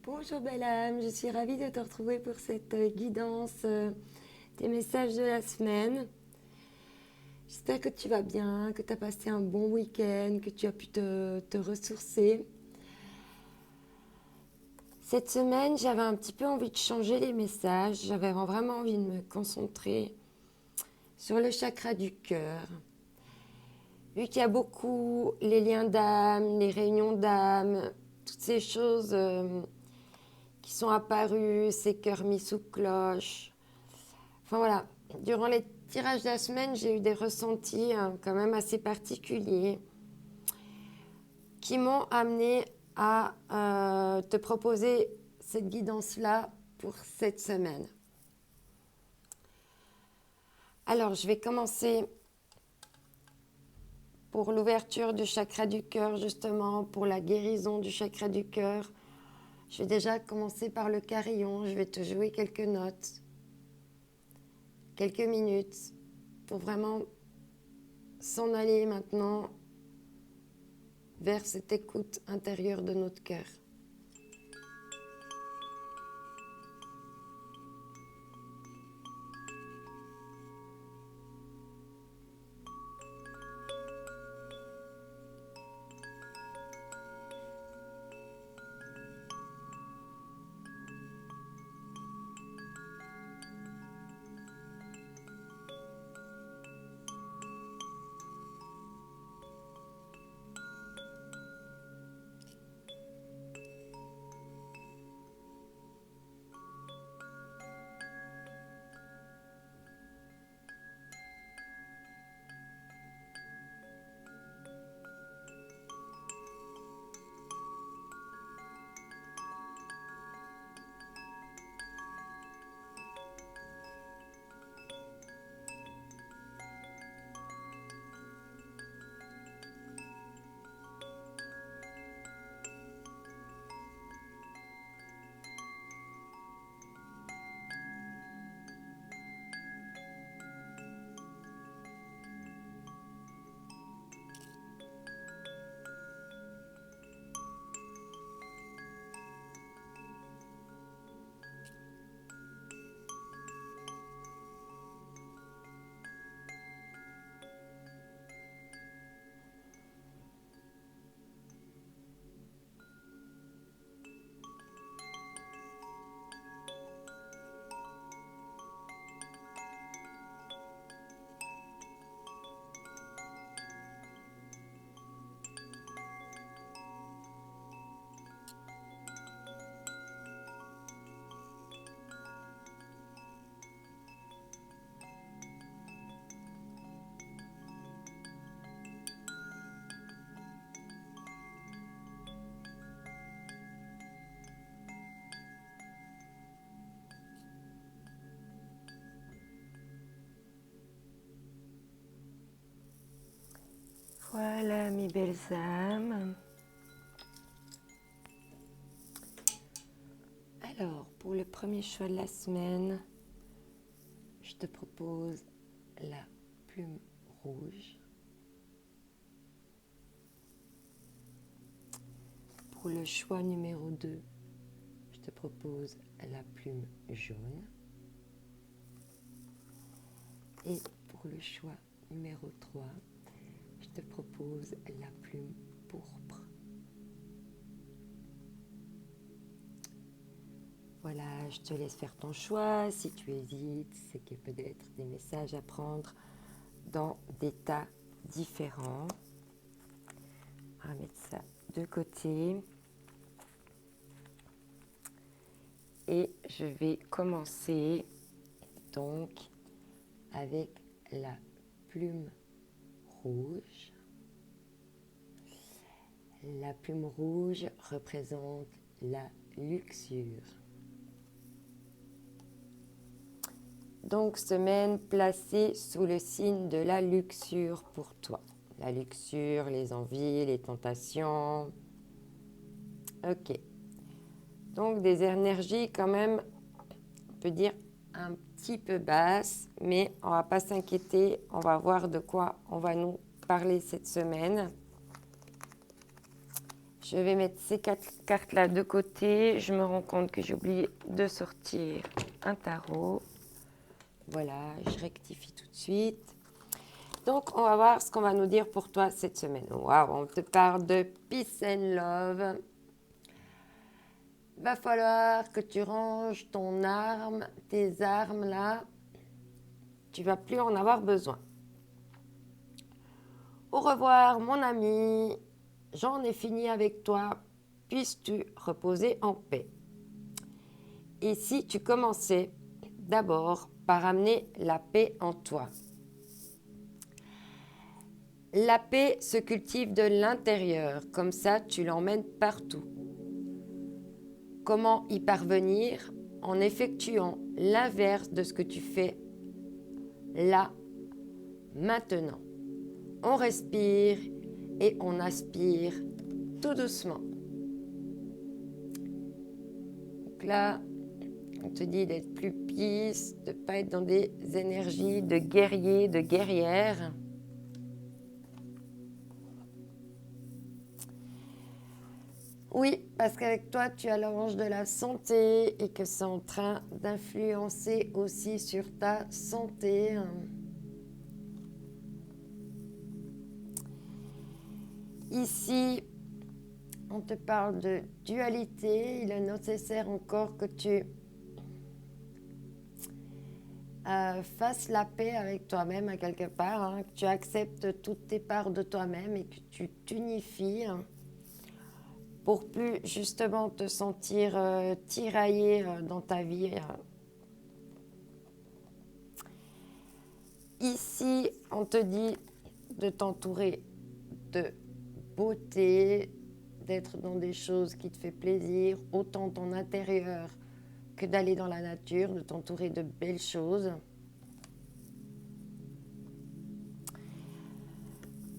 Bonjour belle âme, je suis ravie de te retrouver pour cette guidance des messages de la semaine. J'espère que tu vas bien, que tu as passé un bon week-end, que tu as pu te ressourcer. Cette semaine, j'avais un petit peu envie de changer les messages, j'avais vraiment envie de me concentrer sur le chakra du cœur. Vu qu'il y a beaucoup les liens d'âme, les réunions d'âme, toutes ces choses qui sont apparues, ces cœurs mis sous cloche. Enfin voilà, durant les tirages de la semaine, j'ai eu des ressentis quand même assez particuliers qui m'ont amené à te proposer cette guidance-là pour cette semaine. Alors, je vais commencer pour l'ouverture du chakra du cœur, justement, pour la guérison du chakra du cœur. Je vais déjà commencer par le carillon. Je vais te jouer quelques notes, quelques minutes, pour vraiment s'en aller maintenant vers cette écoute intérieure de notre cœur. Voilà mes belles âmes. Alors, pour le premier choix de la semaine, je te propose la plume rouge. Pour le choix numéro 2, je te propose la plume jaune. Et pour le choix numéro 3, je te propose la plume pourpre. Voilà, je te laisse faire ton choix. Si tu hésites, c'est qu'il y a peut-être des messages à prendre dans des tas différents. On va mettre ça de côté. Et je vais commencer donc avec la plume rouge. La plume rouge représente la luxure. Donc, semaine placée sous le signe de la luxure pour toi. La luxure, les envies, les tentations. Ok. Donc, des énergies quand même, on peut dire, un petit peu basses, mais on ne va pas s'inquiéter. On va voir de quoi on va nous parler cette semaine. Je vais mettre ces 4 cartes-là de côté. Je me rends compte que j'ai oublié de sortir un tarot. Voilà, je rectifie tout de suite. Donc, on va voir ce qu'on va nous dire pour toi cette semaine. Waouh, on te parle de peace and love. Va falloir que tu ranges ton arme, tes armes là. Tu vas plus en avoir besoin. Au revoir, mon ami. J'en ai fini avec toi. Puisses-tu reposer en paix. Et si tu commençais d'abord par amener la paix en toi. La paix se cultive de l'intérieur, comme ça tu l'emmènes partout. Comment y parvenir? En effectuant l'inverse de ce que tu fais là, maintenant. On respire et on aspire tout doucement. Donc là, on te dit d'être plus peace, de ne pas être dans des énergies de guerrier, de guerrière. Oui, parce qu'avec toi, tu as l'ange de la santé et que c'est en train d'influencer aussi sur ta santé. Ici, on te parle de dualité. Il est nécessaire encore que tu fasses la paix avec toi-même à quelque part, que tu acceptes toutes tes parts de toi-même et que tu t'unifies pour plus justement te sentir tiraillé dans ta vie. Ici, on te dit de t'entourer de beauté, d'être dans des choses qui te font plaisir, autant ton intérieur que d'aller dans la nature, de t'entourer de belles choses.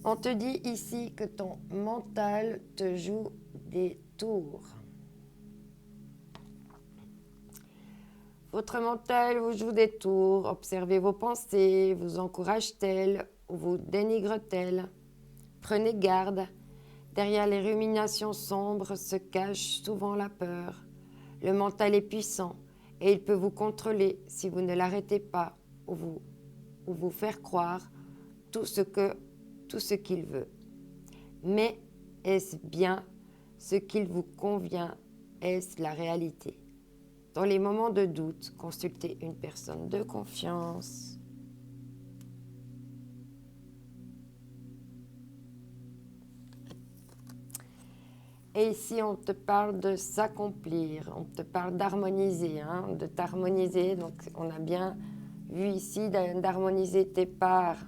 On te dit ici que ton mental te joue des tours. Votre mental vous joue des tours. Observez vos pensées, vous encourage-t-elle ou vous dénigre-t-elle? Prenez garde. Derrière les ruminations sombres se cache souvent la peur. Le mental est puissant et il peut vous contrôler si vous ne l'arrêtez pas ou vous faire croire tout ce qu'il veut. Mais est-ce bien ce qu'il vous convient? Est-ce la réalité? Dans les moments de doute, consultez une personne de confiance. Et ici, on te parle de s'accomplir, on te parle d'harmoniser, de t'harmoniser. Donc, on a bien vu ici d'harmoniser tes parts,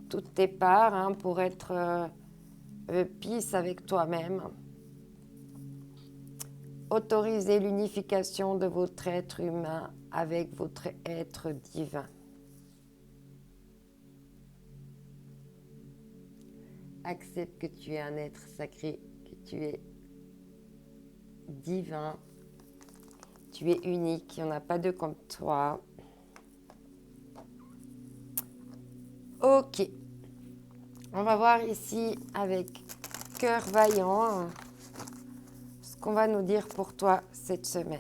toutes tes parts, pour être peace avec toi-même. Autorisez l'unification de votre être humain avec votre être divin. Accepte que tu es un être sacré, que tu es divin, tu es unique, il n'y en a pas deux comme toi. Ok, on va voir ici avec Cœur Vaillant ce qu'on va nous dire pour toi cette semaine.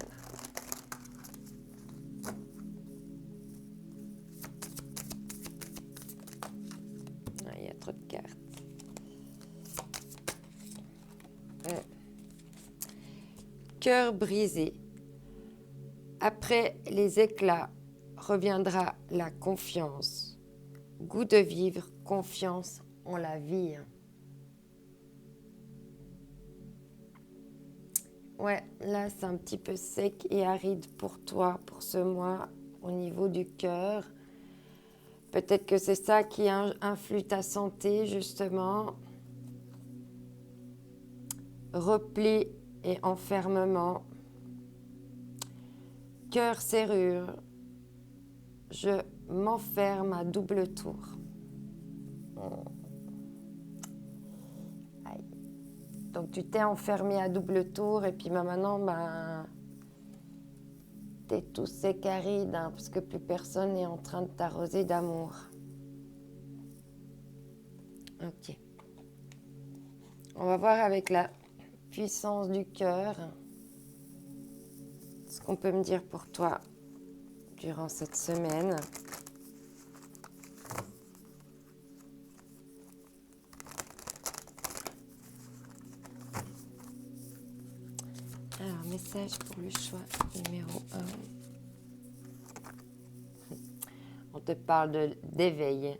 Il y a trop de cartes. Cœur brisé. Après les éclats reviendra la confiance. Goût de vivre, confiance en la vie. Ouais, là c'est un petit peu sec et aride pour toi, pour ce mois, au niveau du cœur. Peut-être que c'est ça qui influe ta santé, justement. Repli et enfermement. Cœur serrure. Je m'enferme à double tour. Aïe. Donc tu t'es enfermé à double tour et puis maintenant, t'es tout sec aride parce que plus personne n'est en train de t'arroser d'amour. Ok. On va voir avec la puissance du cœur ce qu'on peut me dire pour toi durant cette semaine. Alors, message pour le choix numéro 1. On te parle d'éveil.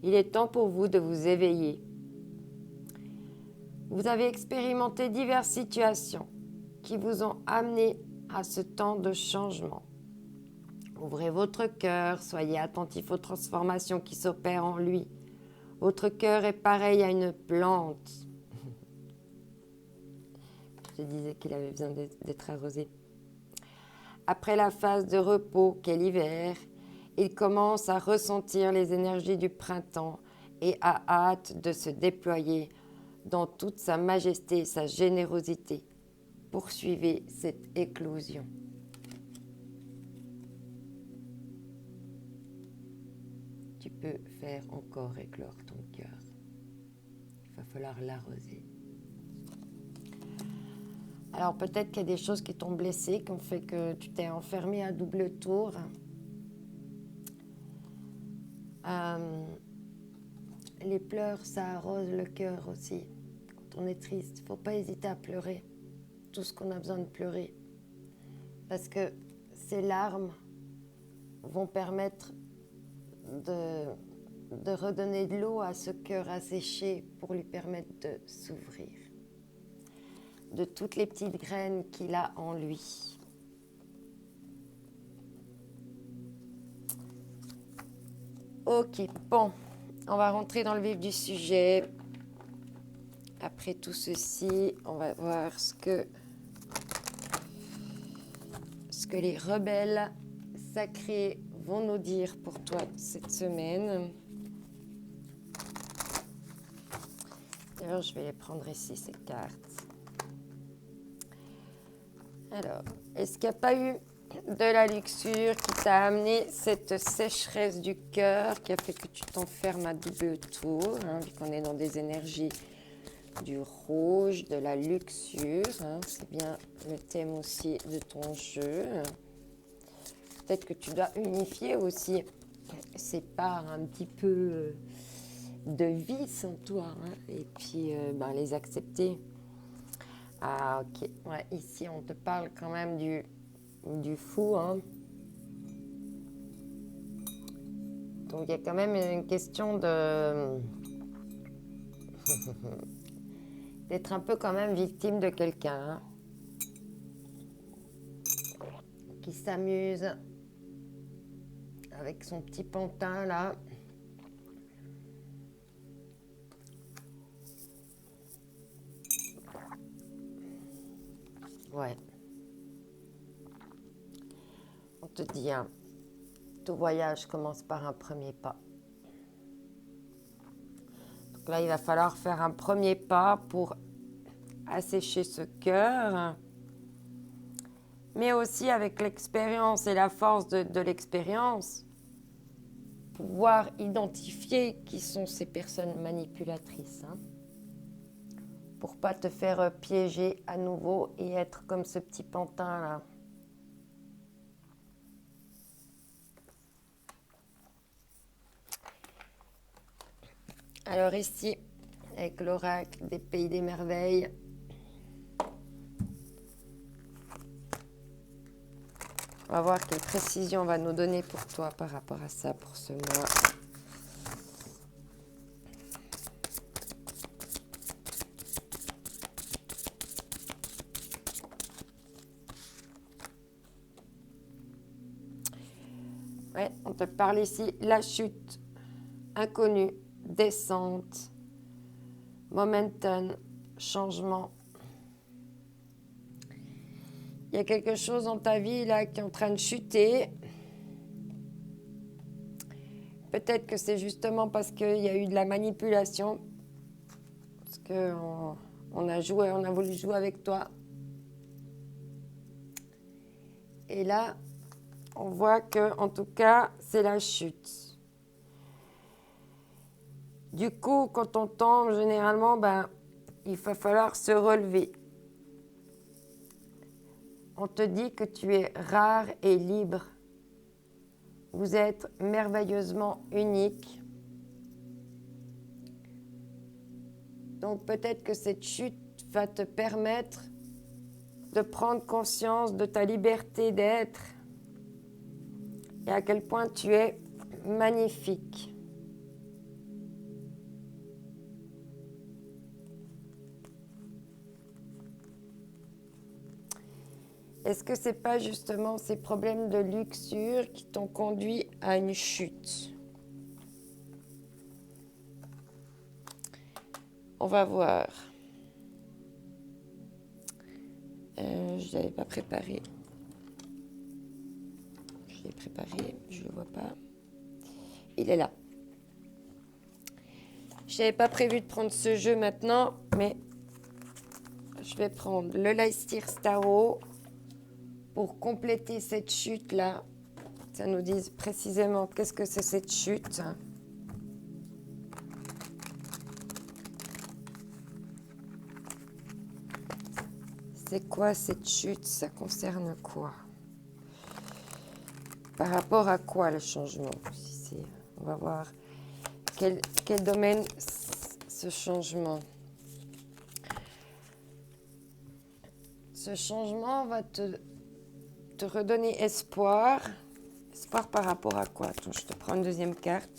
Il est temps pour vous de vous éveiller. Vous avez expérimenté diverses situations qui vous ont amené à ce temps de changement. Ouvrez votre cœur, soyez attentif aux transformations qui s'opèrent en lui. Votre cœur est pareil à une plante. Je disais qu'il avait besoin d'être arrosé. Après la phase de repos qu'est l'hiver, il commence à ressentir les énergies du printemps et a hâte de se déployer dans toute sa majesté et sa générosité. Poursuivez cette éclosion. Tu peux faire encore éclore ton cœur. Il va falloir l'arroser. Alors peut-être qu'il y a des choses qui t'ont blessé, qui ont fait que tu t'es enfermé à double tour. Les pleurs, ça arrose le cœur aussi. Quand on est triste, il ne faut pas hésiter à pleurer. Tout ce qu'on a besoin de pleurer. Parce que ces larmes vont permettre de redonner de l'eau à ce cœur asséché pour lui permettre de s'ouvrir. De toutes les petites graines qu'il a en lui. Ok, bon, on va rentrer dans le vif du sujet. Après tout ceci, on va voir ce que les rebelles sacrés vont nous dire pour toi cette semaine. D'ailleurs, je vais les prendre ici, ces cartes. Alors, est-ce qu'il n'y a pas eu de la luxure qui t'a amené cette sécheresse du cœur qui a fait que tu t'enfermes à double tour, vu qu'on est dans des énergies du rouge, de la luxure, c'est bien le thème aussi de ton jeu. Peut-être que tu dois unifier aussi ces parts un petit peu de vice en toi, et puis les accepter. Ah ok, ouais, ici on te parle quand même du fou. Donc il y a quand même une question d'être un peu quand même victime de quelqu'un qui s'amuse avec son petit pantin là. Ouais. On te dit, tout voyage commence par un premier pas. Donc là, il va falloir faire un premier pas pour assécher ce cœur, mais aussi avec l'expérience et la force de l'expérience, pouvoir identifier qui sont ces personnes manipulatrices, pour pas te faire piéger à nouveau et être comme ce petit pantin là. Alors ici, avec l'oracle des pays des merveilles, on va voir quelle précision on va nous donner pour toi par rapport à ça pour ce mois. Ouais, on te parle ici, la chute, inconnue, descente, momentum, changement. Il y a quelque chose dans ta vie là qui est en train de chuter. Peut-être que c'est justement parce qu'il y a eu de la manipulation. Parce qu'on a voulu jouer avec toi. Et là, on voit que, en tout cas, c'est la chute. Du coup, quand on tombe, généralement, il va falloir se relever. On te dit que tu es rare et libre. Vous êtes merveilleusement unique. Donc peut-être que cette chute va te permettre de prendre conscience de ta liberté d'être et à quel point tu es magnifique. Est-ce que ce n'est pas justement ces problèmes de luxure qui t'ont conduit à une chute? On va voir. Je ne l'avais pas préparé. Je l'ai préparé, je ne le vois pas. Il est là. Je n'avais pas prévu de prendre ce jeu maintenant, mais je vais prendre le Leicester Tarot pour compléter cette chute-là. Ça nous dit précisément qu'est-ce que c'est cette chute. C'est quoi cette chute? Ça concerne quoi? Par rapport à quoi le changement? On va voir quel domaine ce changement. Ce changement va te redonner espoir. Espoir par rapport à quoi? Attends, je te prends une deuxième carte.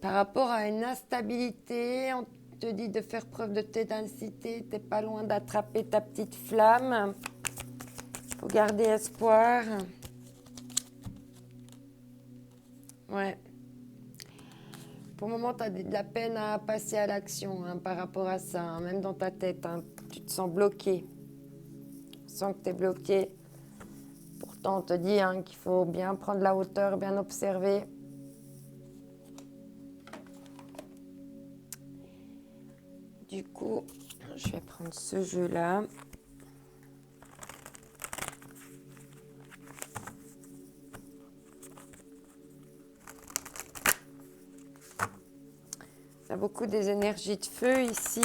Par rapport à une instabilité, on te dit de faire preuve de ténacité. Tu n'es pas loin d'attraper ta petite flamme. Il faut garder espoir. Ouais. Pour le moment, tu as de la peine à passer à l'action par rapport à ça. Même dans ta tête, tu te sens bloqué. Tu sens que tu es bloqué. Pourtant, on te dit qu'il faut bien prendre la hauteur, bien observer. Du coup, je vais prendre ce jeu-là. Il y a beaucoup des énergies de feu ici.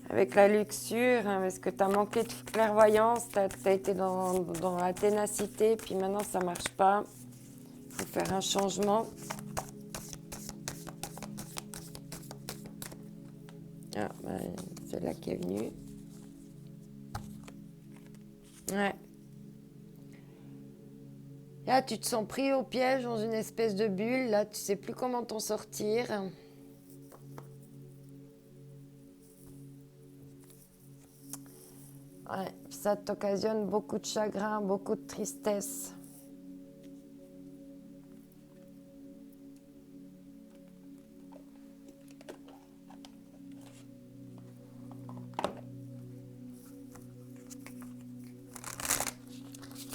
Avec la luxure, parce que tu as manqué de clairvoyance, tu as été dans la ténacité, puis maintenant ça ne marche pas. Il faut faire un changement. Ah, c'est là qui est venue. Ouais. Là, tu te sens pris au piège dans une espèce de bulle. Là, tu ne sais plus comment t'en sortir. Ouais, ça t'occasionne beaucoup de chagrin, beaucoup de tristesse.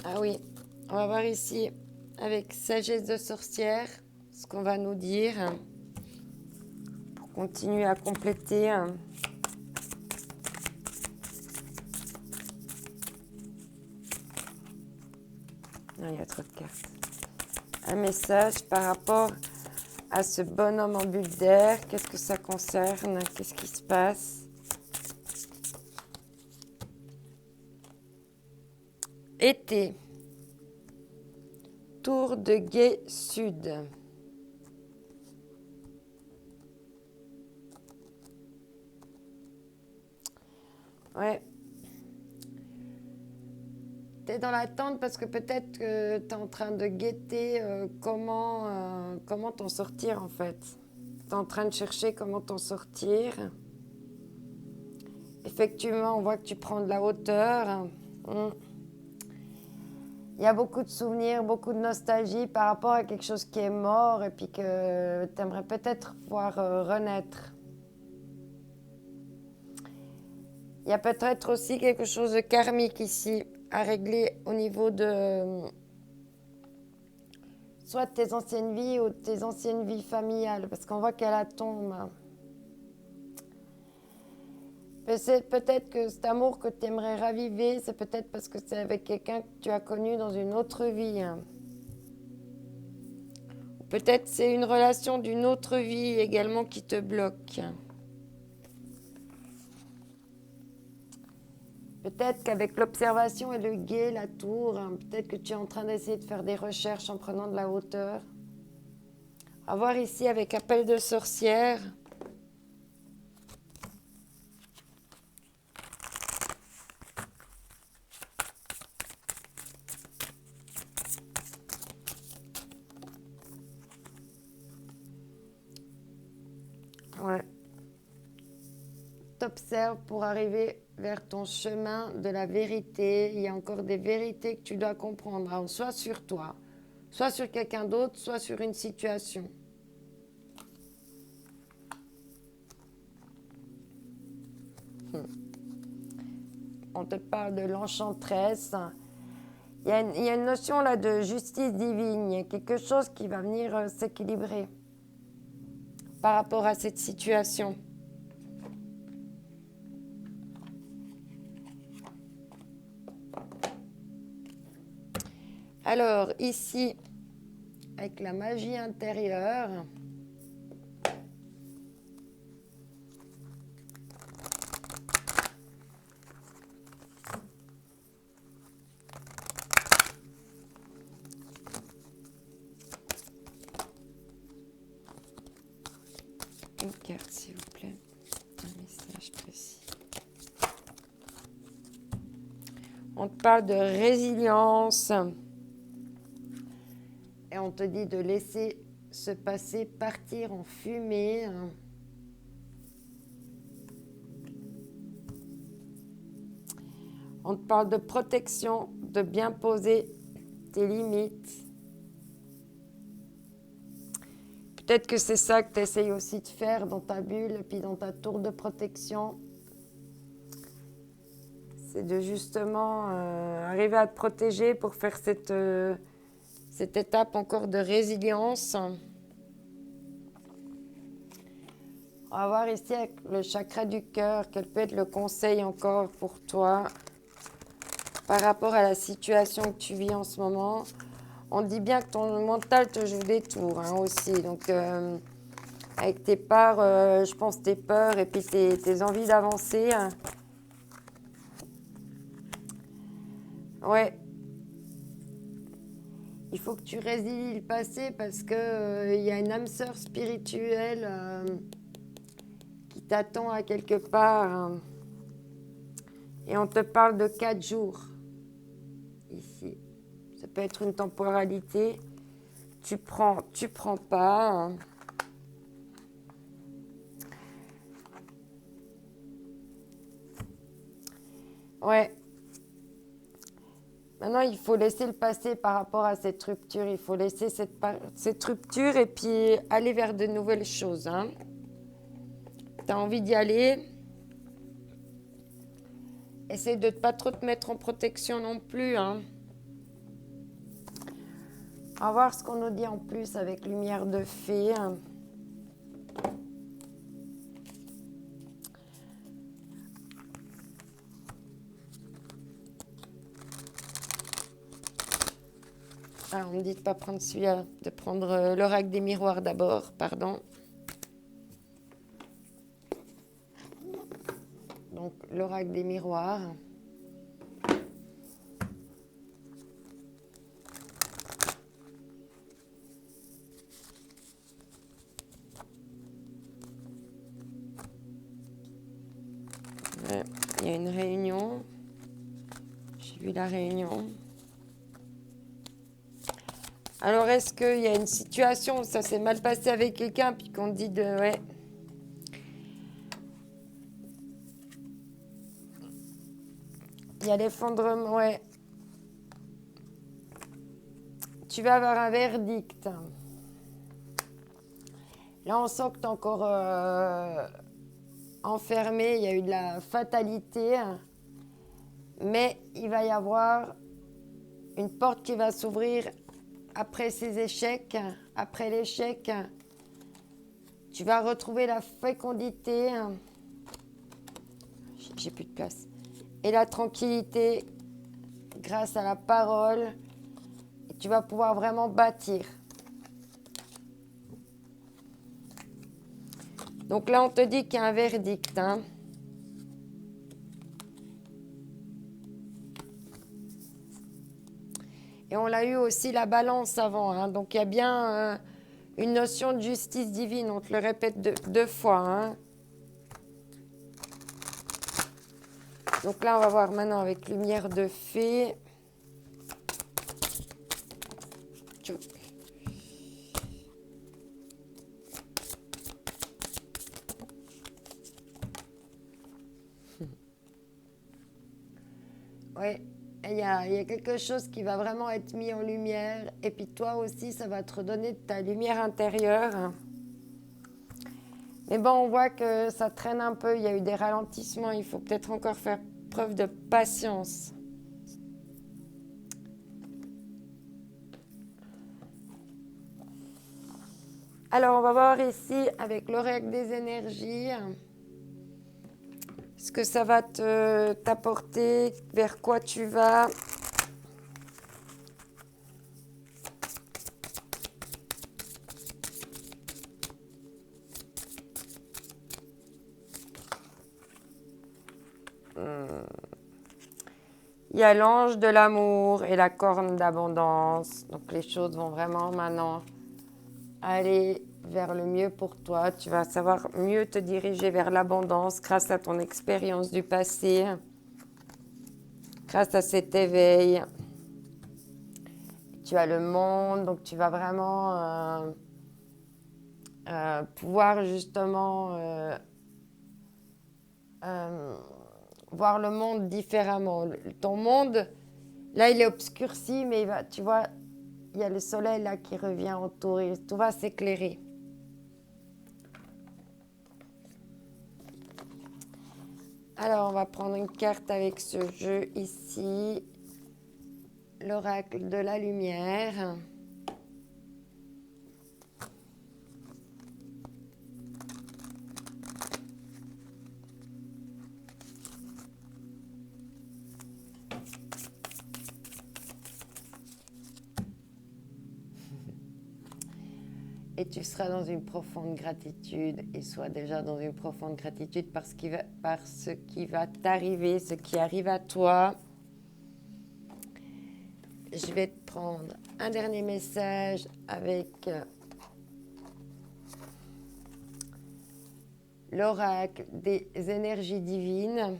Ah oui, on va voir ici avec sagesse de sorcière ce qu'on va nous dire pour continuer à compléter. Non, il y a trop de cartes. Un message par rapport à ce bonhomme en bulle d'air. Qu'est-ce que ça concerne? Qu'est-ce qui se passe? Été. Tour de guet sud. Ouais. Tu es dans l'attente parce que peut-être que tu es en train de guetter comment t'en sortir en fait. Tu es en train de chercher comment t'en sortir. Effectivement, on voit que tu prends de la hauteur. Il y a beaucoup de souvenirs, beaucoup de nostalgie par rapport à quelque chose qui est mort et puis que tu aimerais peut-être voir renaître. Il y a peut-être aussi quelque chose de karmique ici à régler au niveau de soit tes anciennes vies ou tes anciennes vies familiales, parce qu'on voit qu'elle a tombe. C'est peut-être que cet amour que tu aimerais raviver, c'est peut-être parce que c'est avec quelqu'un que tu as connu dans une autre vie. Peut-être c'est une relation d'une autre vie également qui te bloque. Peut-être qu'avec l'observation et le guet, la tour, peut-être que tu es en train d'essayer de faire des recherches en prenant de la hauteur. À voir ici avec appel de sorcière. Ouais. T'observes pour arriver vers ton chemin de la vérité. Il y a encore des vérités que tu dois comprendre, hein, soit sur toi, soit sur quelqu'un d'autre, soit sur une situation. On te parle de l'enchanteresse. Il y a une notion là de justice divine. Il y a quelque chose qui va venir s'équilibrer par rapport à cette situation. Alors, ici, avec la magie intérieure, une carte, s'il vous plaît, un message précis. On te parle de résilience. Et on te dit de laisser ce passé partir en fumée. On te parle de protection, de bien poser tes limites. Peut-être que c'est ça que tu essayes aussi de faire dans ta bulle et puis dans ta tour de protection. C'est de justement arriver à te protéger pour faire cette étape encore de résilience. On va voir ici avec le chakra du cœur, quel peut être le conseil encore pour toi par rapport à la situation que tu vis en ce moment. On dit bien que ton mental te joue des tours aussi. Donc, avec tes peurs, je pense tes peurs et puis tes envies d'avancer. Ouais. Il faut que tu résilies le passé parce que y a une âme sœur spirituelle qui t'attend à quelque part. Et on te parle de 4 jours. Ici. Ça peut être une temporalité. Tu prends pas. Ouais. Maintenant, il faut laisser le passé par rapport à cette rupture. Il faut laisser cette rupture et puis aller vers de nouvelles choses. Tu as envie d'y aller. Essaye de ne pas trop te mettre en protection non plus. On va voir ce qu'on nous dit en plus avec lumière de fée. Ah, on me dit de ne pas prendre celui-là, de prendre l'oracle des miroirs d'abord, pardon. Donc, l'oracle des miroirs. Ouais, il y a une réunion. J'ai vu la réunion. Alors, est-ce qu'il y a une situation où ça s'est mal passé avec quelqu'un, puis qu'on te dit de... Ouais. Il y a l'effondrement, ouais. Tu vas avoir un verdict. Là, on sent que tu es encore enfermé. Il y a eu de la fatalité. Mais il va y avoir une porte qui va s'ouvrir après ces échecs. Après l'échec, tu vas retrouver la fécondité. J'ai plus de place. Et la tranquillité grâce à la parole. Et tu vas pouvoir vraiment bâtir. Donc là, on te dit qu'il y a un verdict. Hein. Et on l'a eu aussi la balance avant. Hein. Donc il y a bien une notion de justice divine. On te le répète deux fois. Hein. Donc là, on va voir maintenant avec lumière de fée. Oui, il y a quelque chose qui va vraiment être mis en lumière. Et puis toi aussi, ça va te redonner de ta lumière intérieure. Mais bon, on voit que ça traîne un peu. Il y a eu des ralentissements. Il faut peut-être encore faire preuve de patience. Alors, on va voir ici avec l'oracle des énergies ce que ça va t'apporter, vers quoi tu vas. Il y a l'ange de l'amour et la corne d'abondance. Donc, les choses vont vraiment maintenant aller vers le mieux pour toi. Tu vas savoir mieux te diriger vers l'abondance grâce à ton expérience du passé, grâce à cet éveil. Tu as le monde, donc tu vas vraiment pouvoir justement voir le monde différemment. Ton monde, là, il est obscurci, mais tu vois, il y a le soleil là qui revient autour et tout va s'éclairer. Alors, on va prendre une carte avec ce jeu ici. L'oracle de la lumière. Et tu seras dans une profonde gratitude et sois déjà dans une profonde gratitude par ce qui va t'arriver, ce qui arrive à toi. Je vais te prendre un dernier message avec l'oracle des énergies divines.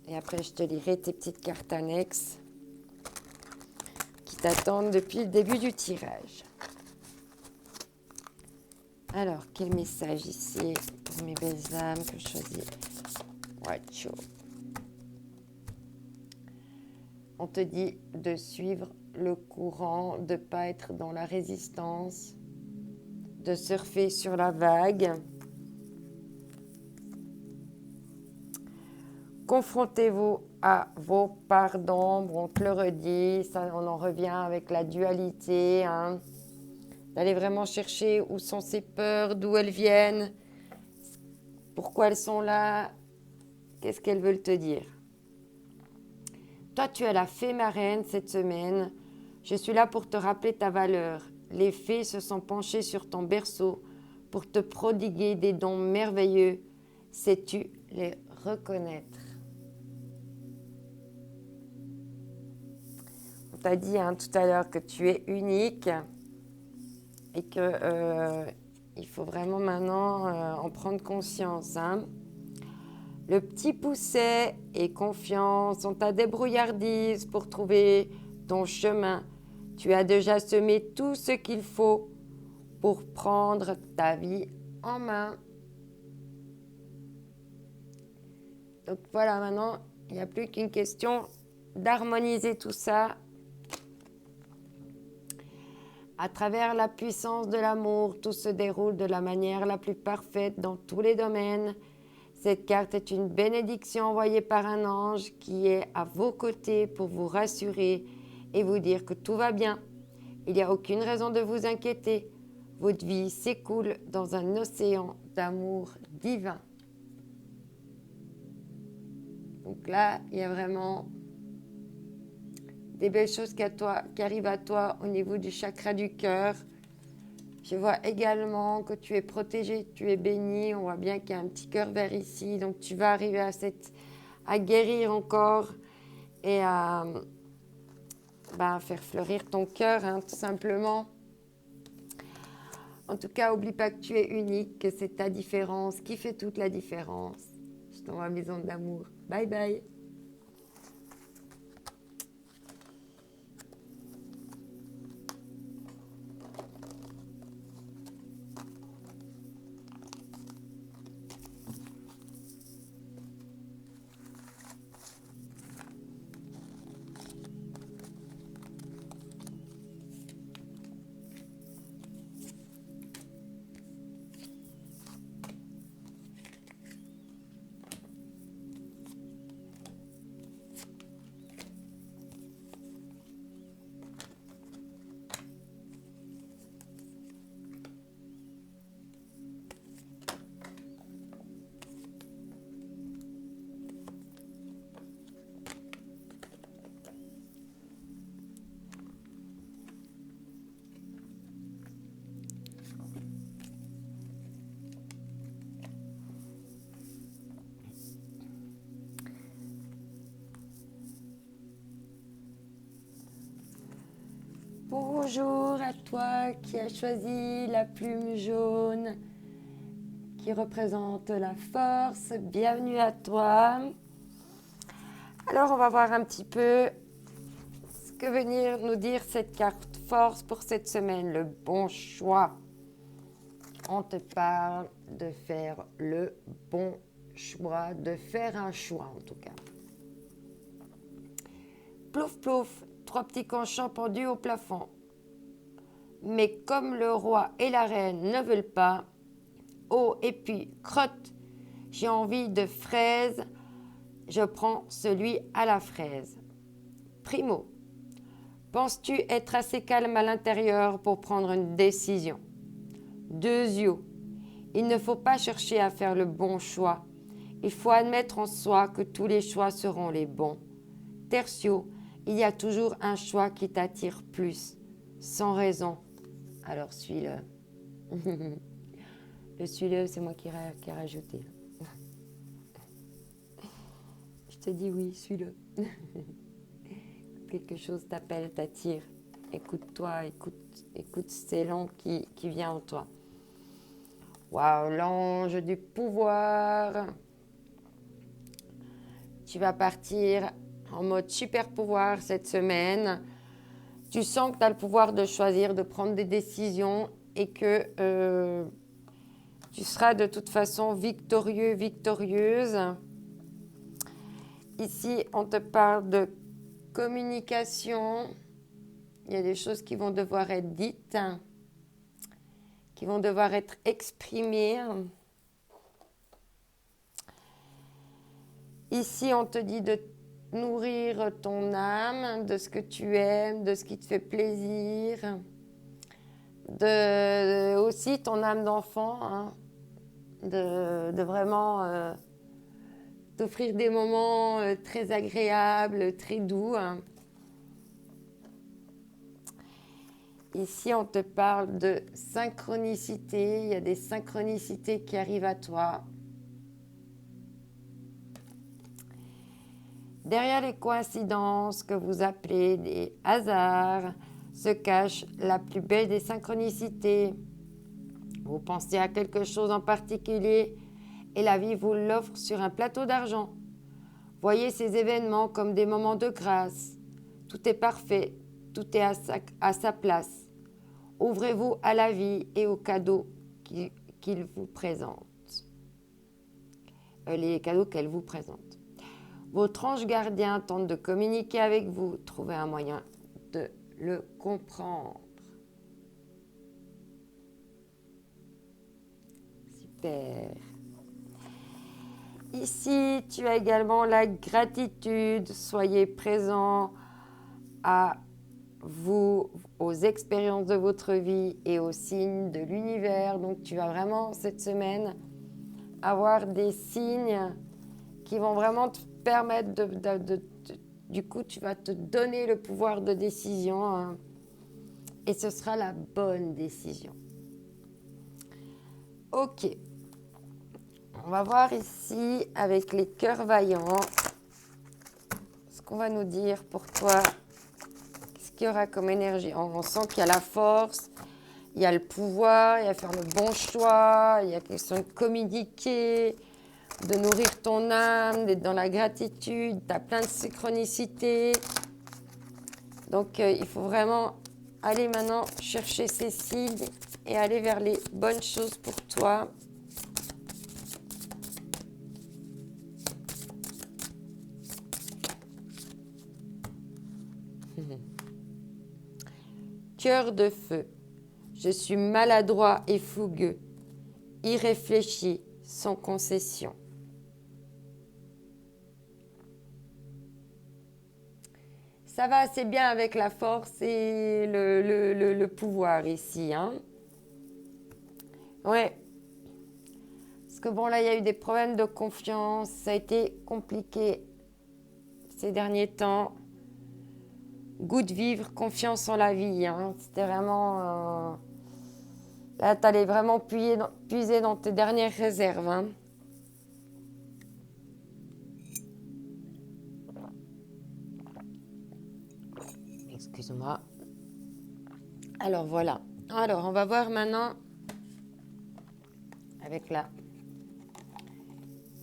Et après, je te lirai tes petites cartes annexes qui t'attendent depuis le début du tirage. Alors, quel message ici pour mes belles âmes que je choisis? Wacho. On te dit de suivre le courant, de ne pas être dans la résistance, de surfer sur la vague. Confrontez-vous à vos parts d'ombre, on te le redit, ça, on en revient avec la dualité, hein, d'aller vraiment chercher où sont ces peurs, d'où elles viennent, pourquoi elles sont là, qu'est-ce qu'elles veulent te dire. Toi, tu es la fée marraine cette semaine. Je suis là pour te rappeler ta valeur. Les fées se sont penchées sur ton berceau pour te prodiguer des dons merveilleux. Sais-tu les reconnaître? On t'a dit tout à l'heure que tu es unique et que il faut vraiment maintenant en prendre conscience. Hein. Le petit pousset et confiance en ta débrouillardise pour trouver ton chemin. Tu as déjà semé tout ce qu'il faut pour prendre ta vie en main. Donc voilà, maintenant, il n'y a plus qu'une question d'harmoniser tout ça à travers la puissance de l'amour. Tout se déroule de la manière la plus parfaite dans tous les domaines. Cette carte est une bénédiction envoyée par un ange qui est à vos côtés pour vous rassurer et vous dire que tout va bien. Il n'y a aucune raison de vous inquiéter. Votre vie s'écoule dans un océan d'amour divin. Donc là, il y a vraiment des belles choses qui arrivent à toi au niveau du chakra du cœur. Je vois également que tu es protégé, tu es béni. On voit bien qu'il y a un petit cœur vert ici. Donc, tu vas arriver à guérir encore et à faire fleurir ton cœur, hein, tout simplement. En tout cas, oublie pas que tu es unique, que c'est ta différence qui fait toute la différence. Je t'envoie mes ondes d'amour. Bye bye. Bonjour à toi qui as choisi la plume jaune qui représente la force. Bienvenue à toi. Alors, on va voir un petit peu ce que venir nous dire cette carte force pour cette semaine. Le bon choix. On te parle de faire le bon choix, de faire un choix en tout cas. Plouf plouf, 3 petits conchants pendus au plafond. Mais comme le roi et la reine ne veulent pas, oh et puis crotte, j'ai envie de fraise, je prends celui à la fraise. Primo, penses-tu être assez calme à l'intérieur pour prendre une décision? Deuxio, il ne faut pas chercher à faire le bon choix. Il faut admettre en soi que tous les choix seront les bons. Tertio, il y a toujours un choix qui t'attire plus, sans raison. Alors suis-le. Le suis-le, c'est moi qui ai rajouté. Je te dis oui, suis-le. Quelque chose t'appelle, t'attire. Écoute-toi, écoute cet élan qui vient en toi. Waouh, l'ange du pouvoir. Tu vas partir en mode super pouvoir cette semaine. Tu sens que tu as le pouvoir de choisir, de prendre des décisions et que tu seras de toute façon victorieux, victorieuse. Ici, on te parle de communication. Il y a des choses qui vont devoir être dites, qui vont devoir être exprimées. Ici, on te dit de nourrir ton âme, de ce que tu aimes, de ce qui te fait plaisir, aussi ton âme d'enfant, hein, de vraiment t'offrir des moments très agréables, très doux. Hein. Ici, on te parle de synchronicité. Il y a des synchronicités qui arrivent à toi. Derrière les coïncidences que vous appelez des hasards se cache la plus belle des synchronicités. Vous pensez à quelque chose en particulier et la vie vous l'offre sur un plateau d'argent. Voyez ces événements comme des moments de grâce. Tout est parfait, tout est à sa place. Ouvrez-vous à la vie et aux cadeaux qu'il vous présente. Les cadeaux qu'elle vous présente. Votre ange gardien tente de communiquer avec vous. Trouvez un moyen de le comprendre. Super. Ici, tu as également la gratitude. Soyez présent à vous, aux expériences de votre vie et aux signes de l'univers. Donc, tu vas vraiment, cette semaine, avoir des signes qui vont vraiment te permettre du coup, tu vas te donner le pouvoir de décision, hein, et ce sera la bonne décision. Ok. On va voir ici avec les cœurs vaillants ce qu'on va nous dire pour toi. Qu'est-ce qu'il y aura comme énergie? On sent qu'il y a la force, il y a le pouvoir, il y a faire le bon choix, il y a question de communiquer, de nourrir ton âme, d'être dans la gratitude, tu as plein de synchronicité. Donc il faut vraiment aller maintenant chercher ces signes et aller vers les bonnes choses pour toi. Cœur de feu, je suis maladroit et fougueux, irréfléchi, sans concession. Ça va assez bien avec la force et le pouvoir ici. Hein. Ouais. Parce que bon, là, il y a eu des problèmes de confiance. Ça a été compliqué ces derniers temps. Goût de vivre, confiance en la vie. Hein. C'était vraiment... Là, tu allais vraiment puiser dans tes dernières réserves. Hein. Excuse-moi. Alors, voilà. Alors, on va voir maintenant avec la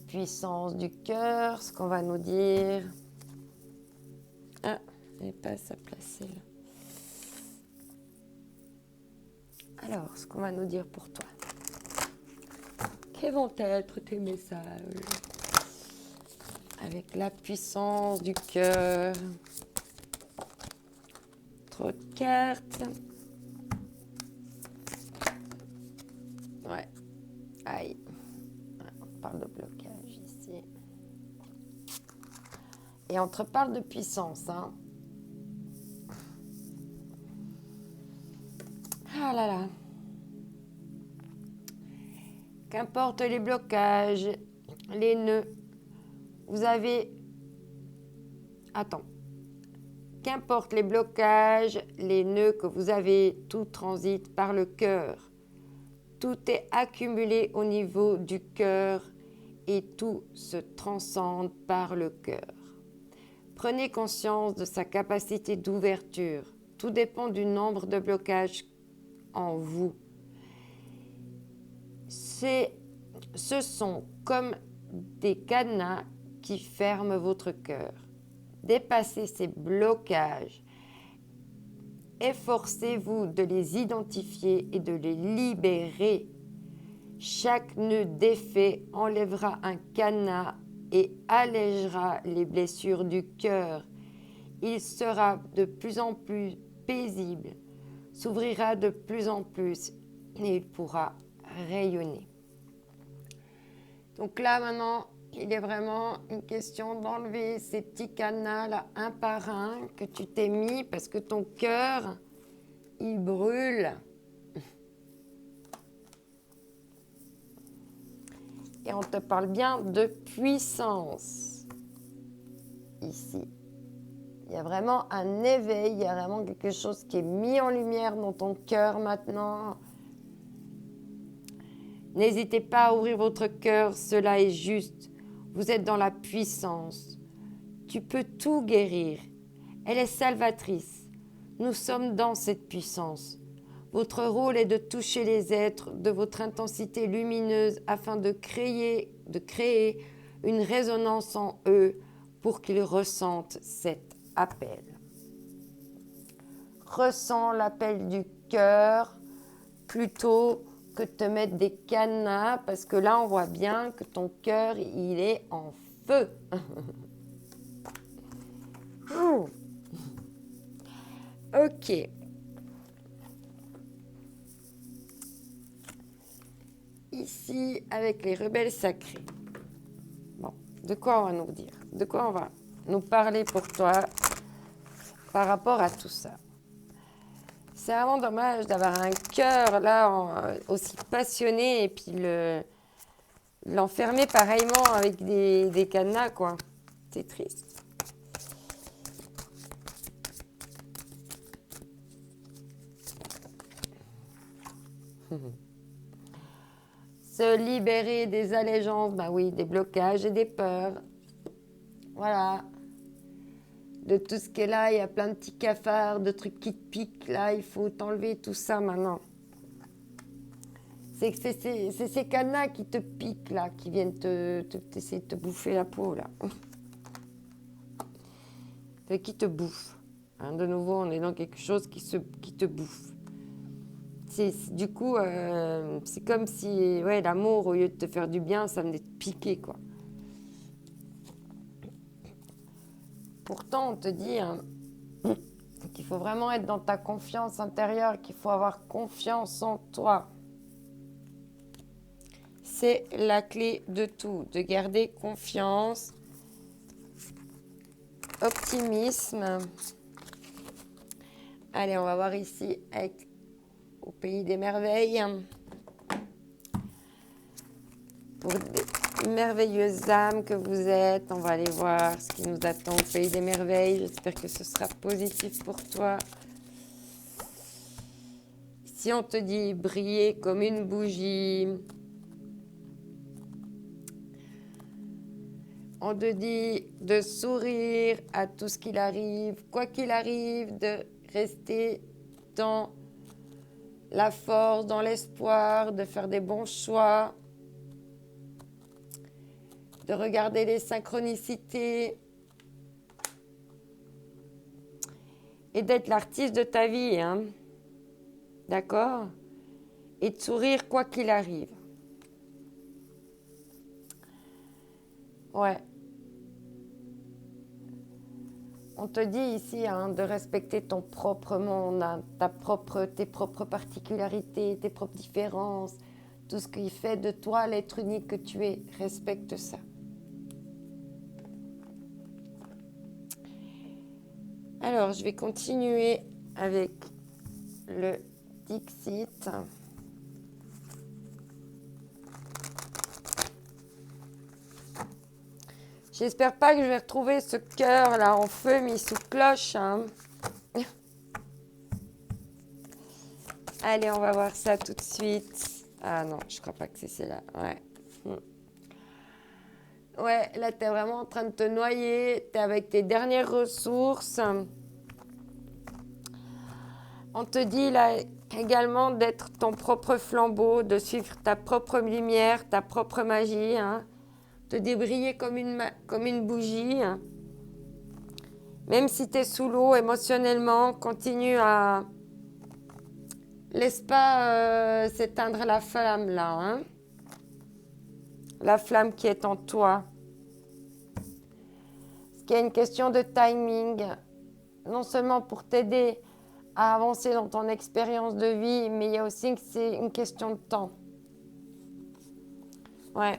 puissance du cœur, ce qu'on va nous dire. Ah, il n'y avait pas à sa place là. Alors, ce qu'on va nous dire pour toi. Quels vont être tes messages? Avec la puissance du cœur. Trop de cartes. Ouais. Aïe. On parle de blocage ici. Et on te parle de puissance. Hein. Ah là là. Qu'importe les blocages, les nœuds, vous avez... Attends. Qu'importe les blocages, les nœuds que vous avez, tout transite par le cœur. Tout est accumulé au niveau du cœur et tout se transcende par le cœur. Prenez conscience de sa capacité d'ouverture. Tout dépend du nombre de blocages en vous. Ce sont comme des cadenas qui ferment votre cœur. Dépassez ces blocages. Efforcez-vous de les identifier et de les libérer. Chaque nœud défait enlèvera un cadenas et allégera les blessures du cœur. Il sera de plus en plus paisible, s'ouvrira de plus en plus et il pourra rayonner. Donc là maintenant, il est vraiment une question d'enlever ces petits cadenas là, un par un que tu t'es mis parce que ton cœur, il brûle. Et on te parle bien de puissance ici. Il y a vraiment un éveil, il y a vraiment quelque chose qui est mis en lumière dans ton cœur maintenant. N'hésitez pas à ouvrir votre cœur, cela est juste. Vous êtes dans la puissance. Tu peux tout guérir. Elle est salvatrice. Nous sommes dans cette puissance. Votre rôle est de toucher les êtres de votre intensité lumineuse afin de créer une résonance en eux pour qu'ils ressentent cet appel. Ressens l'appel du cœur plutôt que de te mettre des cadenas parce que là on voit bien que ton cœur il est en feu. Ok. Ici, avec les rebelles sacrés. Bon, de quoi on va nous dire? De quoi on va nous parler pour toi par rapport à tout ça? C'est vraiment dommage d'avoir un cœur là aussi passionné et puis l'enfermer pareillement avec des cadenas, quoi. C'est triste. se libérer des allégeances, bah oui, des blocages et des peurs. Voilà. De tout ce qui est là, il y a plein de petits cafards, de trucs qui te piquent. Là, il faut t'enlever tout ça maintenant. C'est ces cadenas qui te piquent, là, qui viennent essayer de te bouffer la peau, là. Qui te bouffe. Hein, de nouveau, on est dans quelque chose qui te bouffe. Du coup, c'est comme si ouais, l'amour, au lieu de te faire du bien, ça venait te piquer, quoi. Pourtant, on te dit hein, qu'il faut vraiment être dans ta confiance intérieure, qu'il faut avoir confiance en toi. C'est la clé de tout, de garder confiance, optimisme. Allez, on va voir ici au pays des merveilles. Pour des merveilleuses âmes que vous êtes, on va aller voir ce qui nous attend au pays des merveilles. J'espère que ce sera positif pour toi. Si on te dit briller comme une bougie, on te dit de sourire à tout ce qu'il arrive, quoi qu'il arrive, de rester dans la force, dans l'espoir, de faire des bons choix, de regarder les synchronicités et d'être l'artiste de ta vie, hein. D'accord? Et de sourire quoi qu'il arrive. Ouais. On te dit ici hein, de respecter ton propre monde, hein, tes propres particularités, tes propres différences, tout ce qui fait de toi l'être unique que tu es. Respecte ça. Alors, je vais continuer avec le Dixit. J'espère pas que je vais retrouver ce cœur là en feu mis sous cloche. Hein. Allez, on va voir ça tout de suite. Ah non, je crois pas que c'est celle-là. Ouais. Ouais, là, tu es vraiment en train de te noyer. Tu es avec tes dernières ressources. On te dit là également d'être ton propre flambeau, de suivre ta propre lumière, ta propre magie. Hein. Te débriller comme une bougie. Hein. Même si tu es sous l'eau émotionnellement, continue à... Laisse pas s'éteindre la flamme là. Hein. La flamme qui est en toi. Parce qu'il y a une question de timing. Non seulement pour t'aider à avancer dans ton expérience de vie, mais il y a aussi que c'est une question de temps. Ouais.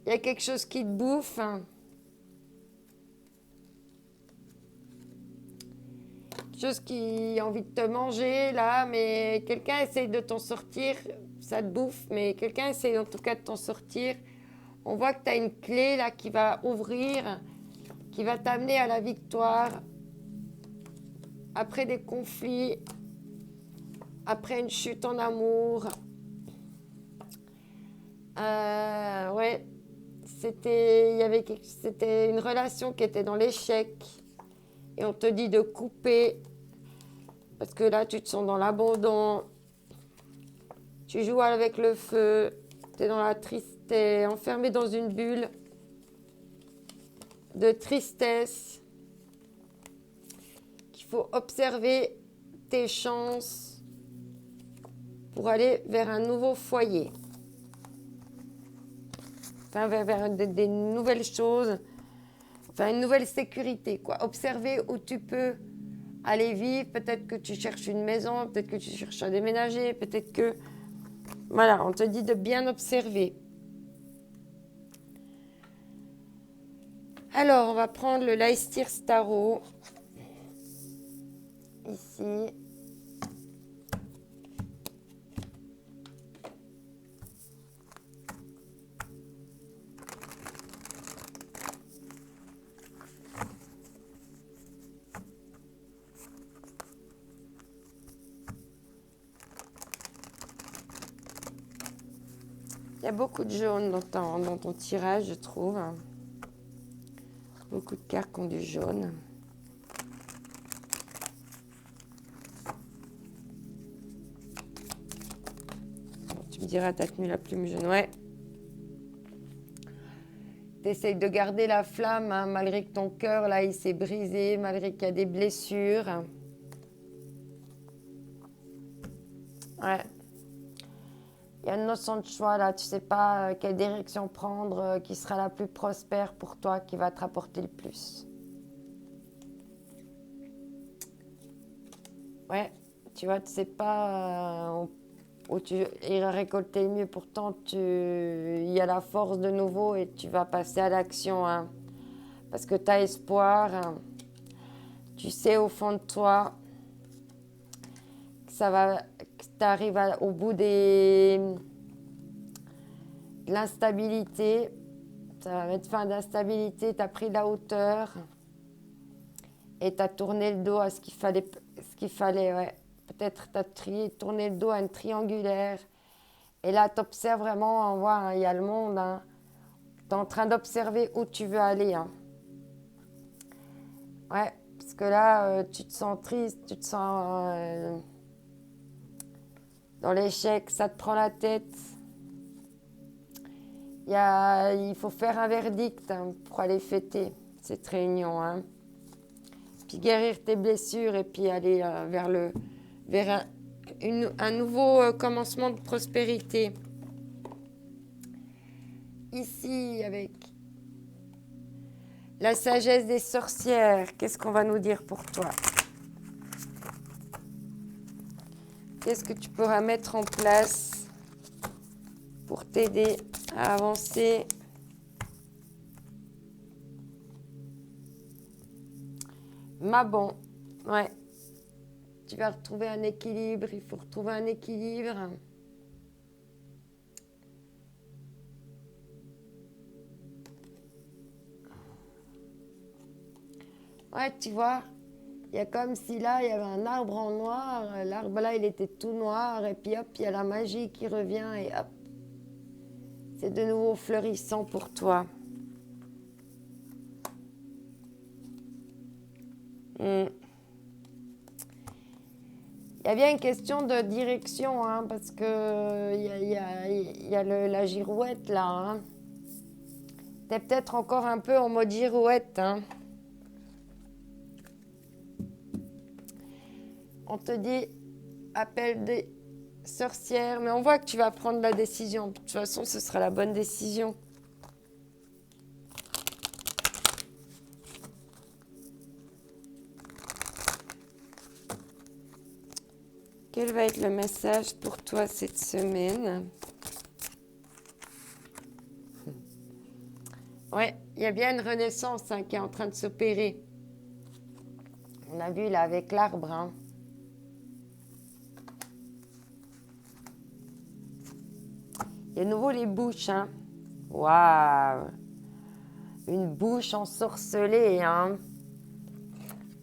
Il y a quelque chose qui te bouffe. Quelque chose qui a envie de te manger, là, mais quelqu'un essaye de t'en sortir. Ça te bouffe, mais quelqu'un essaye en tout cas de t'en sortir. On voit que tu as une clé, là, qui va ouvrir, qui va t'amener à la victoire. Après des conflits, après une chute en amour. Ouais. C'était une relation qui était dans l'échec et on te dit de couper parce que là tu te sens dans l'abandon, tu joues avec le feu, tu es dans la tristesse, t'es enfermé dans une bulle de tristesse, qu'il faut observer tes chances pour aller vers un nouveau foyer. Enfin, vers des nouvelles choses, enfin une nouvelle sécurité, quoi. Observer où tu peux aller vivre, peut-être que tu cherches une maison, peut-être que tu cherches à déménager, peut-être que... Voilà, on te dit de bien observer. Alors, on va prendre le Leicester Tarot, ici. Il y a beaucoup de jaune dans ton tirage, je trouve. Beaucoup de cartes qui ont du jaune. Bon, tu me diras, t'as tenu la plume jaune. Ouais. T'essayes de garder la flamme, hein, malgré que ton cœur, là, il s'est brisé, malgré qu'il y a des blessures. Ouais. Il y a une notion de choix là, tu sais pas quelle direction prendre, qui sera la plus prospère pour toi, qui va te rapporter le plus. Ouais, tu vois, tu sais pas où tu iras récolter le mieux. Pourtant, il y a la force de nouveau et tu vas passer à l'action. Hein, parce que tu as espoir. Hein, tu sais au fond de toi que tu arrives au bout de l'instabilité. Ça va mettre fin à l'instabilité, tu as pris de la hauteur et tu as tourné le dos à ce qu'il fallait, ouais. Peut-être tu as tourné le dos à une triangulaire. Et là, tu observes vraiment, on voit, hein, il y a le monde. Hein. Tu es en train d'observer où tu veux aller. Hein. Ouais, parce que là, tu te sens triste, tu te sens dans l'échec, ça te prend la tête. Il faut faire un verdict, hein, pour aller fêter cette réunion. Hein. Puis guérir tes blessures et puis aller vers un nouveau commencement de prospérité. Ici, avec la sagesse des sorcières, qu'est-ce qu'on va nous dire pour toi? Qu'est-ce que tu pourras mettre en place pour t'aider à avancer? Bon, ouais. Tu vas retrouver un équilibre, il faut retrouver un équilibre. Ouais, tu vois, il y a comme si là, il y avait un arbre en noir. L'arbre là, il était tout noir. Et puis hop, il y a la magie qui revient et hop. C'est de nouveau fleurissant pour toi. Il y a bien une question de direction, hein, parce que il y a la girouette là. Hein. Tu es peut-être encore un peu en mode girouette. Hein. On te dit appel des sorcières, mais on voit que tu vas prendre la décision. De toute façon, ce sera la bonne décision. Quel va être le message pour toi cette semaine? Ouais, il y a bien une renaissance, hein, qui est en train de s'opérer. On a vu là avec l'arbre. Hein. Il y a de nouveau les bouches. Hein. Waouh! Une bouche ensorcelée. Hein.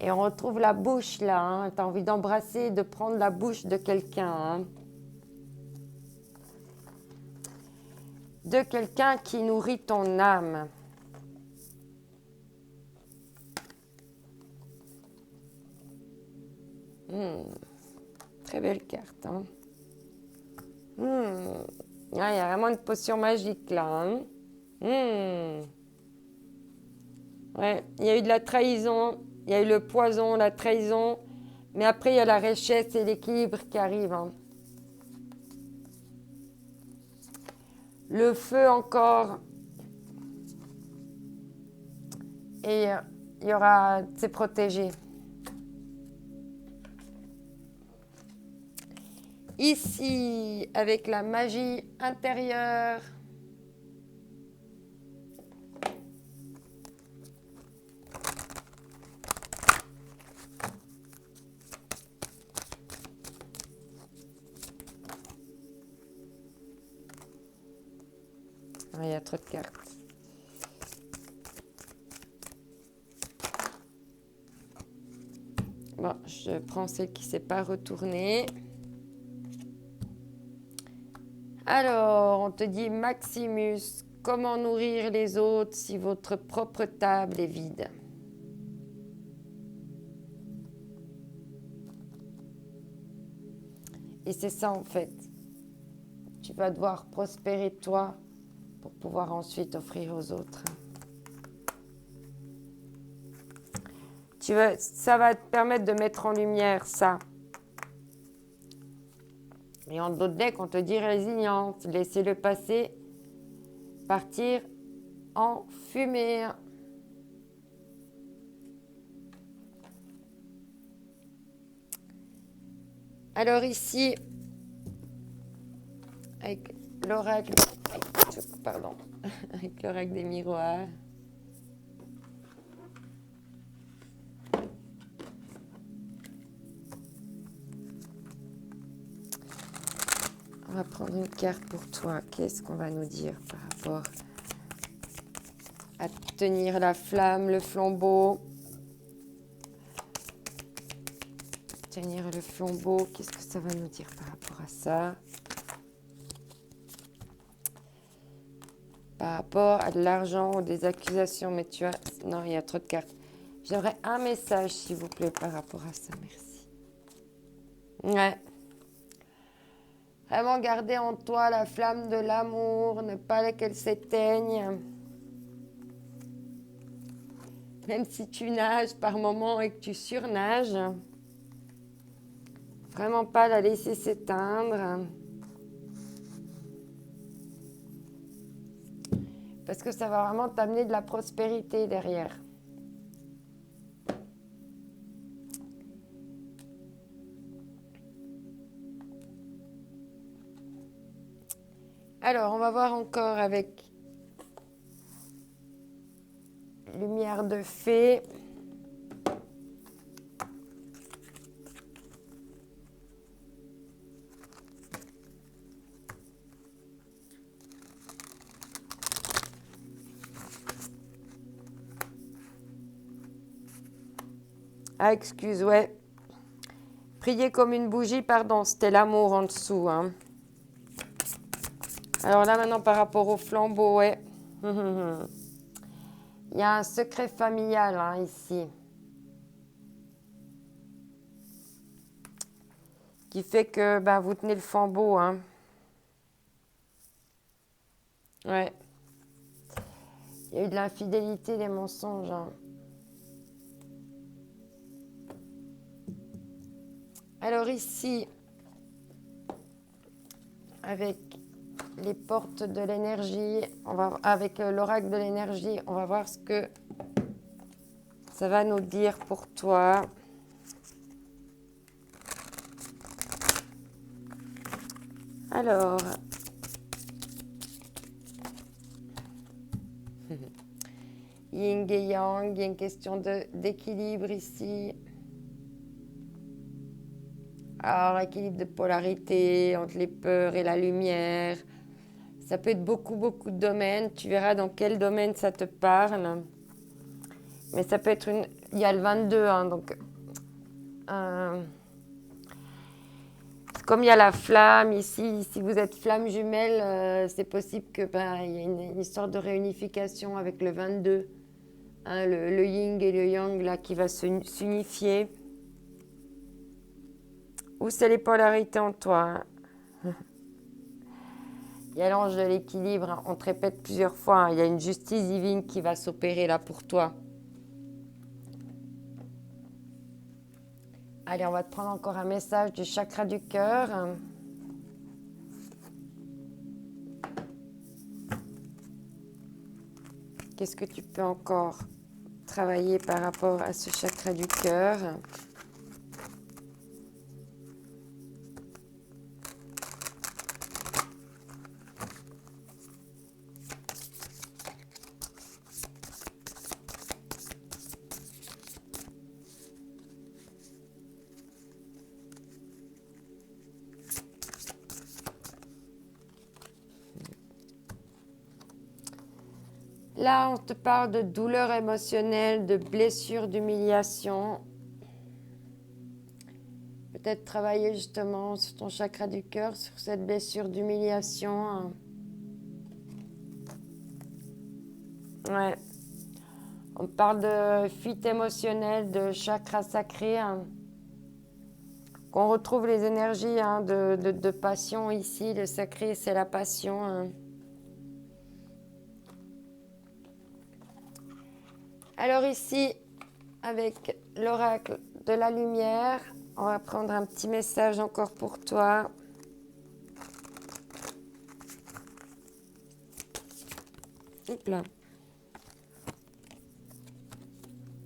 Et on retrouve la bouche là. Hein. Tu as envie d'embrasser, de prendre la bouche de quelqu'un. Hein. De quelqu'un qui nourrit ton âme. Très belle carte. Hein. Ah, il y a vraiment une potion magique là. Hein. Ouais, il y a eu de la trahison, il y a eu le poison, la trahison, mais après il y a la richesse et l'équilibre qui arrivent. Hein. Le feu encore. Et il y aura, c'est protégé. Ici, avec la magie intérieure. Ah, il y a trop de cartes. Bon, je prends celle qui ne s'est pas retournée. Alors, on te dit Maximus, comment nourrir les autres si votre propre table est vide? Et c'est ça en fait. Tu vas devoir prospérer toi pour pouvoir ensuite offrir aux autres. Ça va te permettre de mettre en lumière ça. Et en d'autres decks, on te dit résilience. Laissez le passé partir en fumée. Alors ici, avec l'oracle, pardon, avec l'oracle des miroirs, on va prendre une carte pour toi. Qu'est-ce qu'on va nous dire par rapport à tenir la flamme, le flambeau? Tenir le flambeau, qu'est-ce que ça va nous dire par rapport à ça? Par rapport à de l'argent ou des accusations, mais tu vois, non, il y a trop de cartes. J'aimerais un message, s'il vous plaît, par rapport à ça, merci. Ouais. Vraiment garder en toi la flamme de l'amour, ne pas qu'elle s'éteigne. Même si tu nages par moments et que tu surnages, vraiment pas la laisser s'éteindre. Parce que ça va vraiment t'amener de la prospérité derrière. Alors, on va voir encore avec lumière de fée. Ah, excuse, ouais. Prier comme une bougie, pardon, c'était l'amour en dessous. Hein. Alors là, maintenant, par rapport au flambeau, ouais. Il y a un secret familial hein, ici. Qui fait que ben, vous tenez le flambeau. Hein. Ouais. Il y a eu de l'infidélité, des mensonges. Hein. Alors ici, avec les portes de l'énergie, avec l'oracle de l'énergie, on va voir ce que ça va nous dire pour toi. Alors, yin et yang, il y a une question d'équilibre ici. Alors, équilibre de polarité entre les peurs et la lumière. Ça peut être beaucoup, beaucoup de domaines. Tu verras dans quel domaine ça te parle. Mais ça peut être une... Il y a le 22, hein, donc... Comme il y a la flamme ici, si vous êtes flamme jumelle, c'est possible que il y ait une histoire de réunification avec le 22. Hein, le yin et le yang là, qui va s'unifier. Ou c'est les polarités en toi. Hein. Il y a l'ange de l'équilibre, hein, on te répète plusieurs fois. Hein, il y a une justice divine qui va s'opérer là pour toi. Allez, on va te prendre encore un message du chakra du cœur. Qu'est-ce que tu peux encore travailler par rapport à ce chakra du cœur? Là, on te parle de douleur émotionnelle, de blessure, d'humiliation. Peut-être travailler justement sur ton chakra du cœur, sur cette blessure d'humiliation. Hein. Ouais. On parle de fuite émotionnelle, de chakra sacré. Hein. Qu'on retrouve les énergies hein, de passion ici. Le sacré, c'est la passion. Hein. Alors ici, avec l'oracle de la lumière, on va prendre un petit message encore pour toi. Hop là.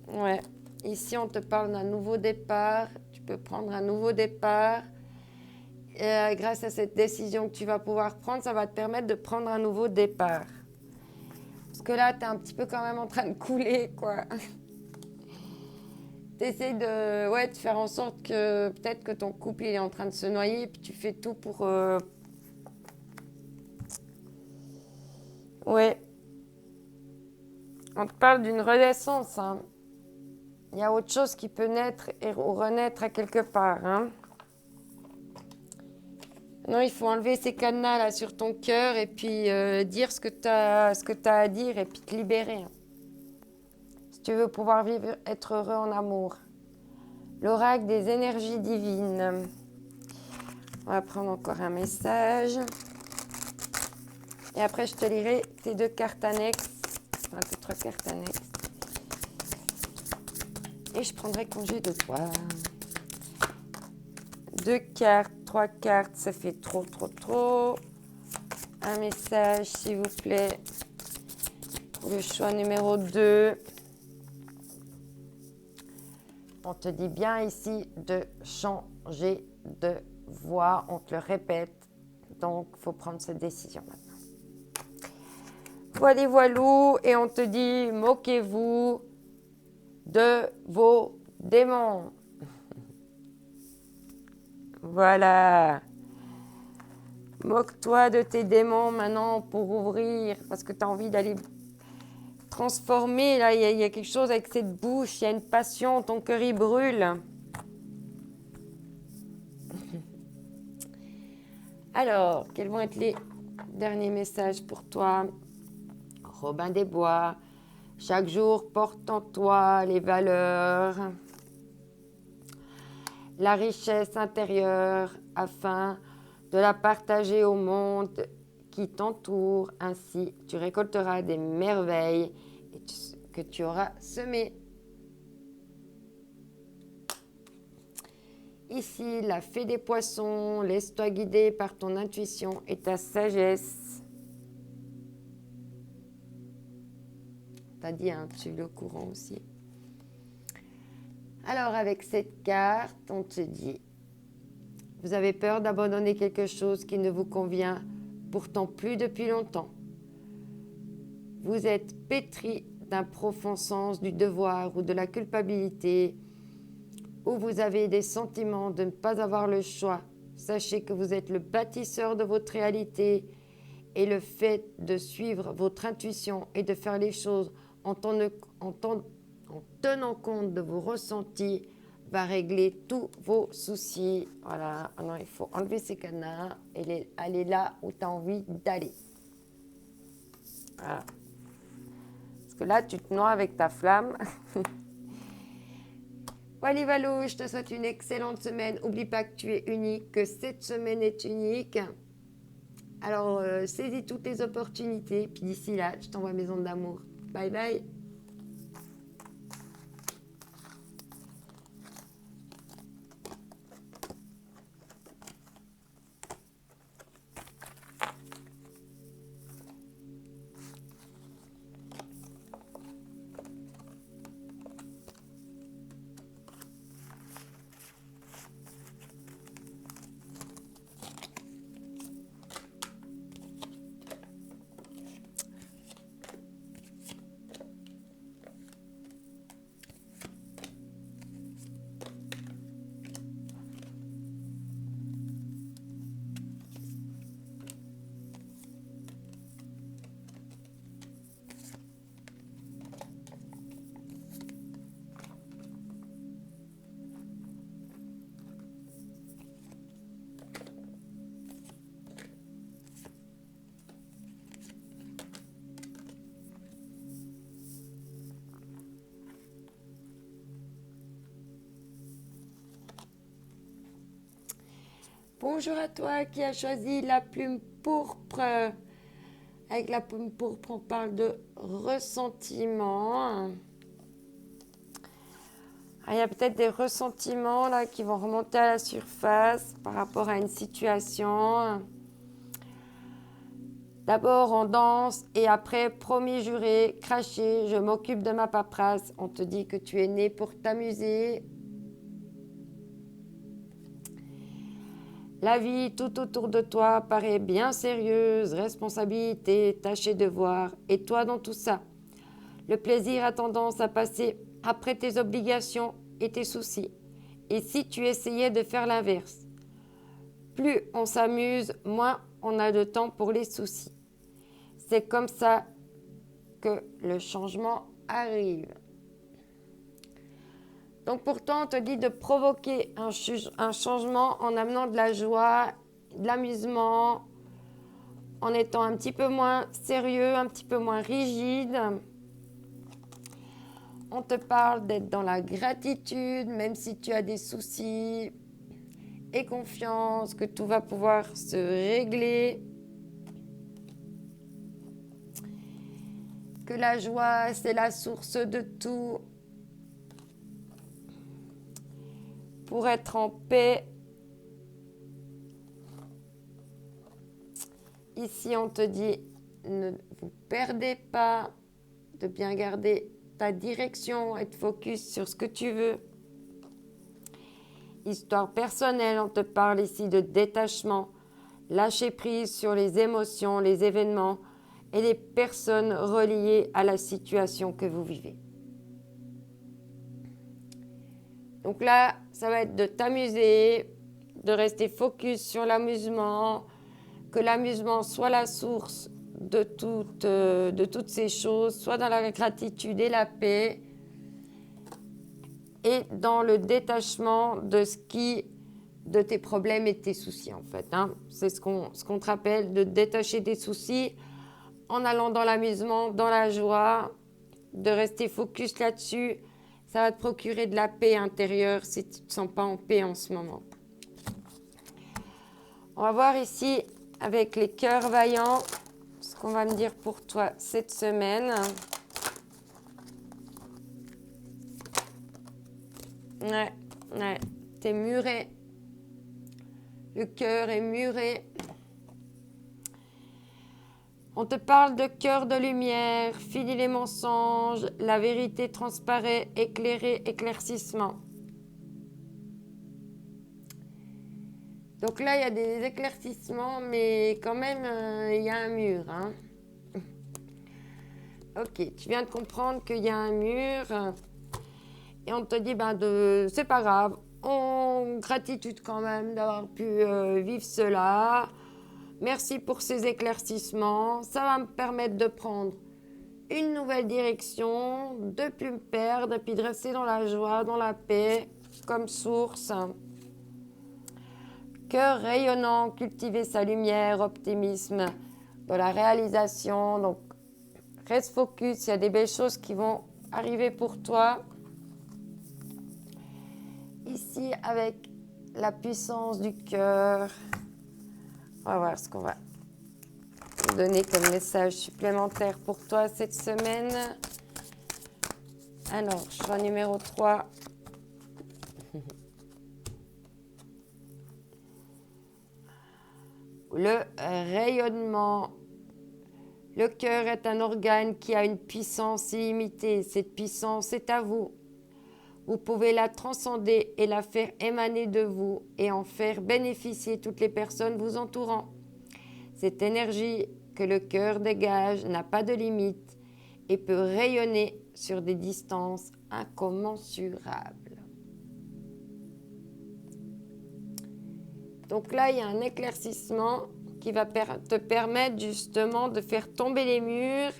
Ouais. Ici, on te parle d'un nouveau départ. Tu peux prendre un nouveau départ. Et, grâce à cette décision que tu vas pouvoir prendre, ça va te permettre de prendre un nouveau départ. Parce que là, tu es un petit peu quand même en train de couler, quoi. Tu essaies de faire en sorte que peut-être que ton couple il est en train de se noyer, et puis tu fais tout pour... Ouais. On te parle d'une renaissance. Hein. Il y a autre chose qui peut naître ou renaître à quelque part. Hein. Non, il faut enlever ces cadenas là sur ton cœur et puis dire ce que tu as à dire et puis te libérer. Hein. Si tu veux pouvoir vivre, être heureux en amour. L'oracle des énergies divines. On va prendre encore un message. Et après, je te lirai tes 2 cartes annexes. Enfin, tes 3 cartes annexes. Et je prendrai congé de toi. 2 cartes, 3 cartes, ça fait trop. Un message, s'il vous plaît. Pour le choix numéro 2. On te dit bien ici de changer de voix. On te le répète. Donc, il faut prendre cette décision maintenant. Voilou. Et on te dit, moquez-vous de vos démons. Voilà. Moque-toi de tes démons maintenant pour ouvrir. Parce que tu as envie d'aller transformer. Là, il y a quelque chose avec cette bouche. Il y a une passion. Ton cœur, il brûle. Alors, quels vont être les derniers messages pour toi? Robin des Bois. Chaque jour, porte en toi les valeurs, la richesse intérieure afin de la partager au monde qui t'entoure. Ainsi, tu récolteras des merveilles que tu auras semées. Ici, la fée des poissons, laisse-toi guider par ton intuition et ta sagesse. T'as dit, hein, tu es au courant aussi. Alors, avec cette carte, on te dit, vous avez peur d'abandonner quelque chose qui ne vous convient pourtant plus depuis longtemps. Vous êtes pétri d'un profond sens du devoir ou de la culpabilité, ou vous avez des sentiments de ne pas avoir le choix. Sachez que vous êtes le bâtisseur de votre réalité et le fait de suivre votre intuition et de faire les choses en tenant compte de vos ressentis va régler tous vos soucis. Voilà, maintenant il faut enlever ces cadenas et aller là où tu as envie d'aller. Voilà. Parce que là, tu te noies avec ta flamme. Walou, je te souhaite une excellente semaine. N'oublie pas que tu es unique, que cette semaine est unique. Alors, saisis toutes les opportunités. Puis d'ici là, je t'envoie mes ondes d'amour. Bye bye. Bonjour à toi qui as choisi la plume pourpre. Avec la plume pourpre, on parle de ressentiment. Il y a peut-être des ressentiments là qui vont remonter à la surface par rapport à une situation. D'abord on danse et après, promis juré, craché, je m'occupe de ma paperasse. On te dit que tu es né pour t'amuser. La vie tout autour de toi paraît bien sérieuse, responsabilité, tâches et devoirs. Et toi dans tout ça, le plaisir a tendance à passer après tes obligations et tes soucis. Et si tu essayais de faire l'inverse, plus on s'amuse, moins on a de temps pour les soucis. C'est comme ça que le changement arrive. Donc pourtant, on te dit de provoquer un changement en amenant de la joie, de l'amusement, en étant un petit peu moins sérieux, un petit peu moins rigide. On te parle d'être dans la gratitude, même si tu as des soucis, et confiance que tout va pouvoir se régler. Que la joie, c'est la source de tout. Pour être en paix. Ici, on te dit, ne vous perdez pas, de bien garder ta direction, être focus sur ce que tu veux. Histoire personnelle, on te parle ici de détachement, lâcher prise sur les émotions, les événements et les personnes reliées à la situation que vous vivez. Donc là, ça va être de t'amuser, de rester focus sur l'amusement, que l'amusement soit la source de toutes ces choses, soit dans la gratitude et la paix, et dans le détachement de tes problèmes et de tes soucis en fait. C'est ce qu'on te rappelle, de détacher des soucis en allant dans l'amusement, dans la joie, de rester focus là-dessus. Ça va te procurer de la paix intérieure si tu ne te sens pas en paix en ce moment. On va voir ici avec les cœurs vaillants ce qu'on va me dire pour toi cette semaine. Ouais, t'es muré. Le cœur est muré. On te parle de cœur de lumière, finis les mensonges, la vérité transparaît, éclairé, éclaircissement. Donc là, il y a des éclaircissements, mais quand même, il y a un mur. Ok, tu viens de comprendre qu'il y a un mur. Et on te dit, c'est pas grave, gratitude quand même d'avoir pu vivre cela. Merci pour ces éclaircissements. Ça va me permettre de prendre une nouvelle direction, de ne plus me perdre et puis de rester dans la joie, dans la paix, comme source. Cœur rayonnant, cultiver sa lumière, optimisme dans la réalisation. Donc, reste focus, il y a des belles choses qui vont arriver pour toi. Ici, avec la puissance du cœur, on va voir ce qu'on va te donner comme message supplémentaire pour toi cette semaine. Alors, choix numéro 3. Le rayonnement. Le cœur est un organe qui a une puissance illimitée. Cette puissance est à vous. Vous pouvez la transcender et la faire émaner de vous et en faire bénéficier toutes les personnes vous entourant. Cette énergie que le cœur dégage n'a pas de limite et peut rayonner sur des distances incommensurables. Donc là, il y a un éclaircissement qui va te permettre justement de faire tomber les murs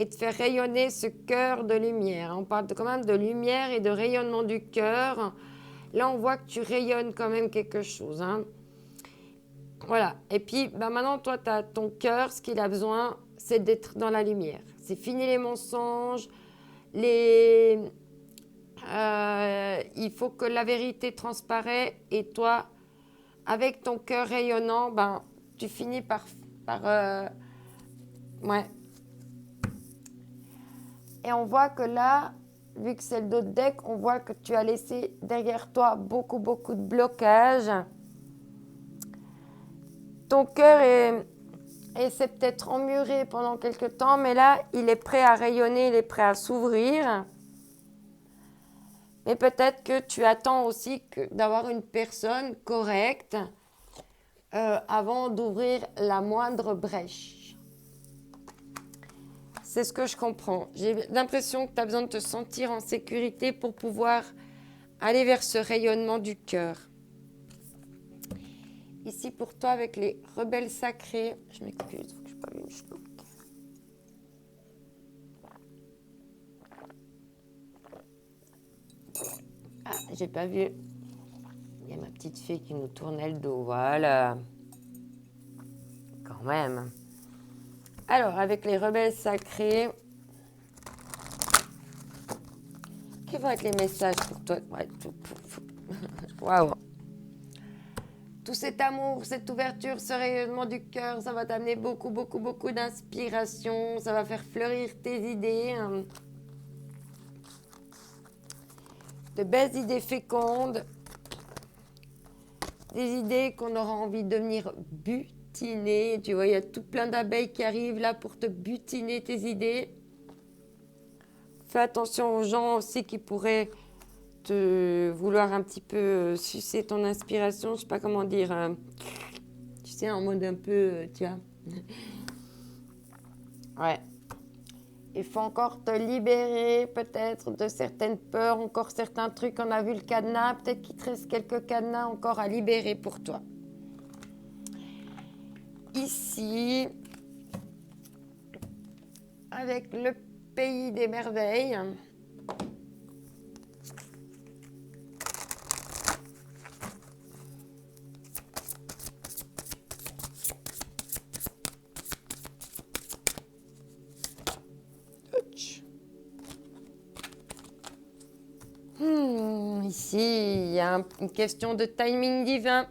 et de faire rayonner ce cœur de lumière. On parle quand même de lumière et de rayonnement du cœur. Là, on voit que tu rayonnes quand même quelque chose. Voilà. Et puis, maintenant, toi, tu as ton cœur. Ce qu'il a besoin, c'est d'être dans la lumière. C'est fini les mensonges. Il faut que la vérité transparaît. Et toi, avec ton cœur rayonnant, ben, tu finis ouais. Et on voit que là, vu que c'est le dos de deck, on voit que tu as laissé derrière toi beaucoup, beaucoup de blocages. Ton cœur s'est peut-être emmuré pendant quelques temps, mais là, il est prêt à rayonner, il est prêt à s'ouvrir. Mais peut-être que tu attends aussi d'avoir une personne correcte avant d'ouvrir la moindre brèche. C'est ce que je comprends. J'ai l'impression que tu as besoin de te sentir en sécurité pour pouvoir aller vers ce rayonnement du cœur. Ici pour toi avec les rebelles sacrés, je m'excuse, il faut que je pas une chouque. Ah, j'ai pas vu. Il y a ma petite fille qui nous tournait le dos, voilà. Quand même. Alors, avec les rebelles sacrés, quels vont être les messages pour toi? Waouh! Tout cet amour, cette ouverture, ce rayonnement du cœur, ça va t'amener beaucoup, beaucoup, beaucoup d'inspiration. Ça va faire fleurir tes idées. De belles idées fécondes. Des idées qu'on aura envie de venir butiner. Tu vois, il y a tout plein d'abeilles qui arrivent là pour te butiner tes idées. Fais attention aux gens aussi qui pourraient te vouloir un petit peu sucer ton inspiration. Je sais pas comment dire. Tu sais, en mode un peu, tu vois. Ouais. Il faut encore te libérer peut-être de certaines peurs, encore certains trucs. On a vu le cadenas, peut-être qu'il te reste quelques cadenas encore à libérer pour toi. Ici, avec le pays des merveilles. Ici, il y a une question de timing divin,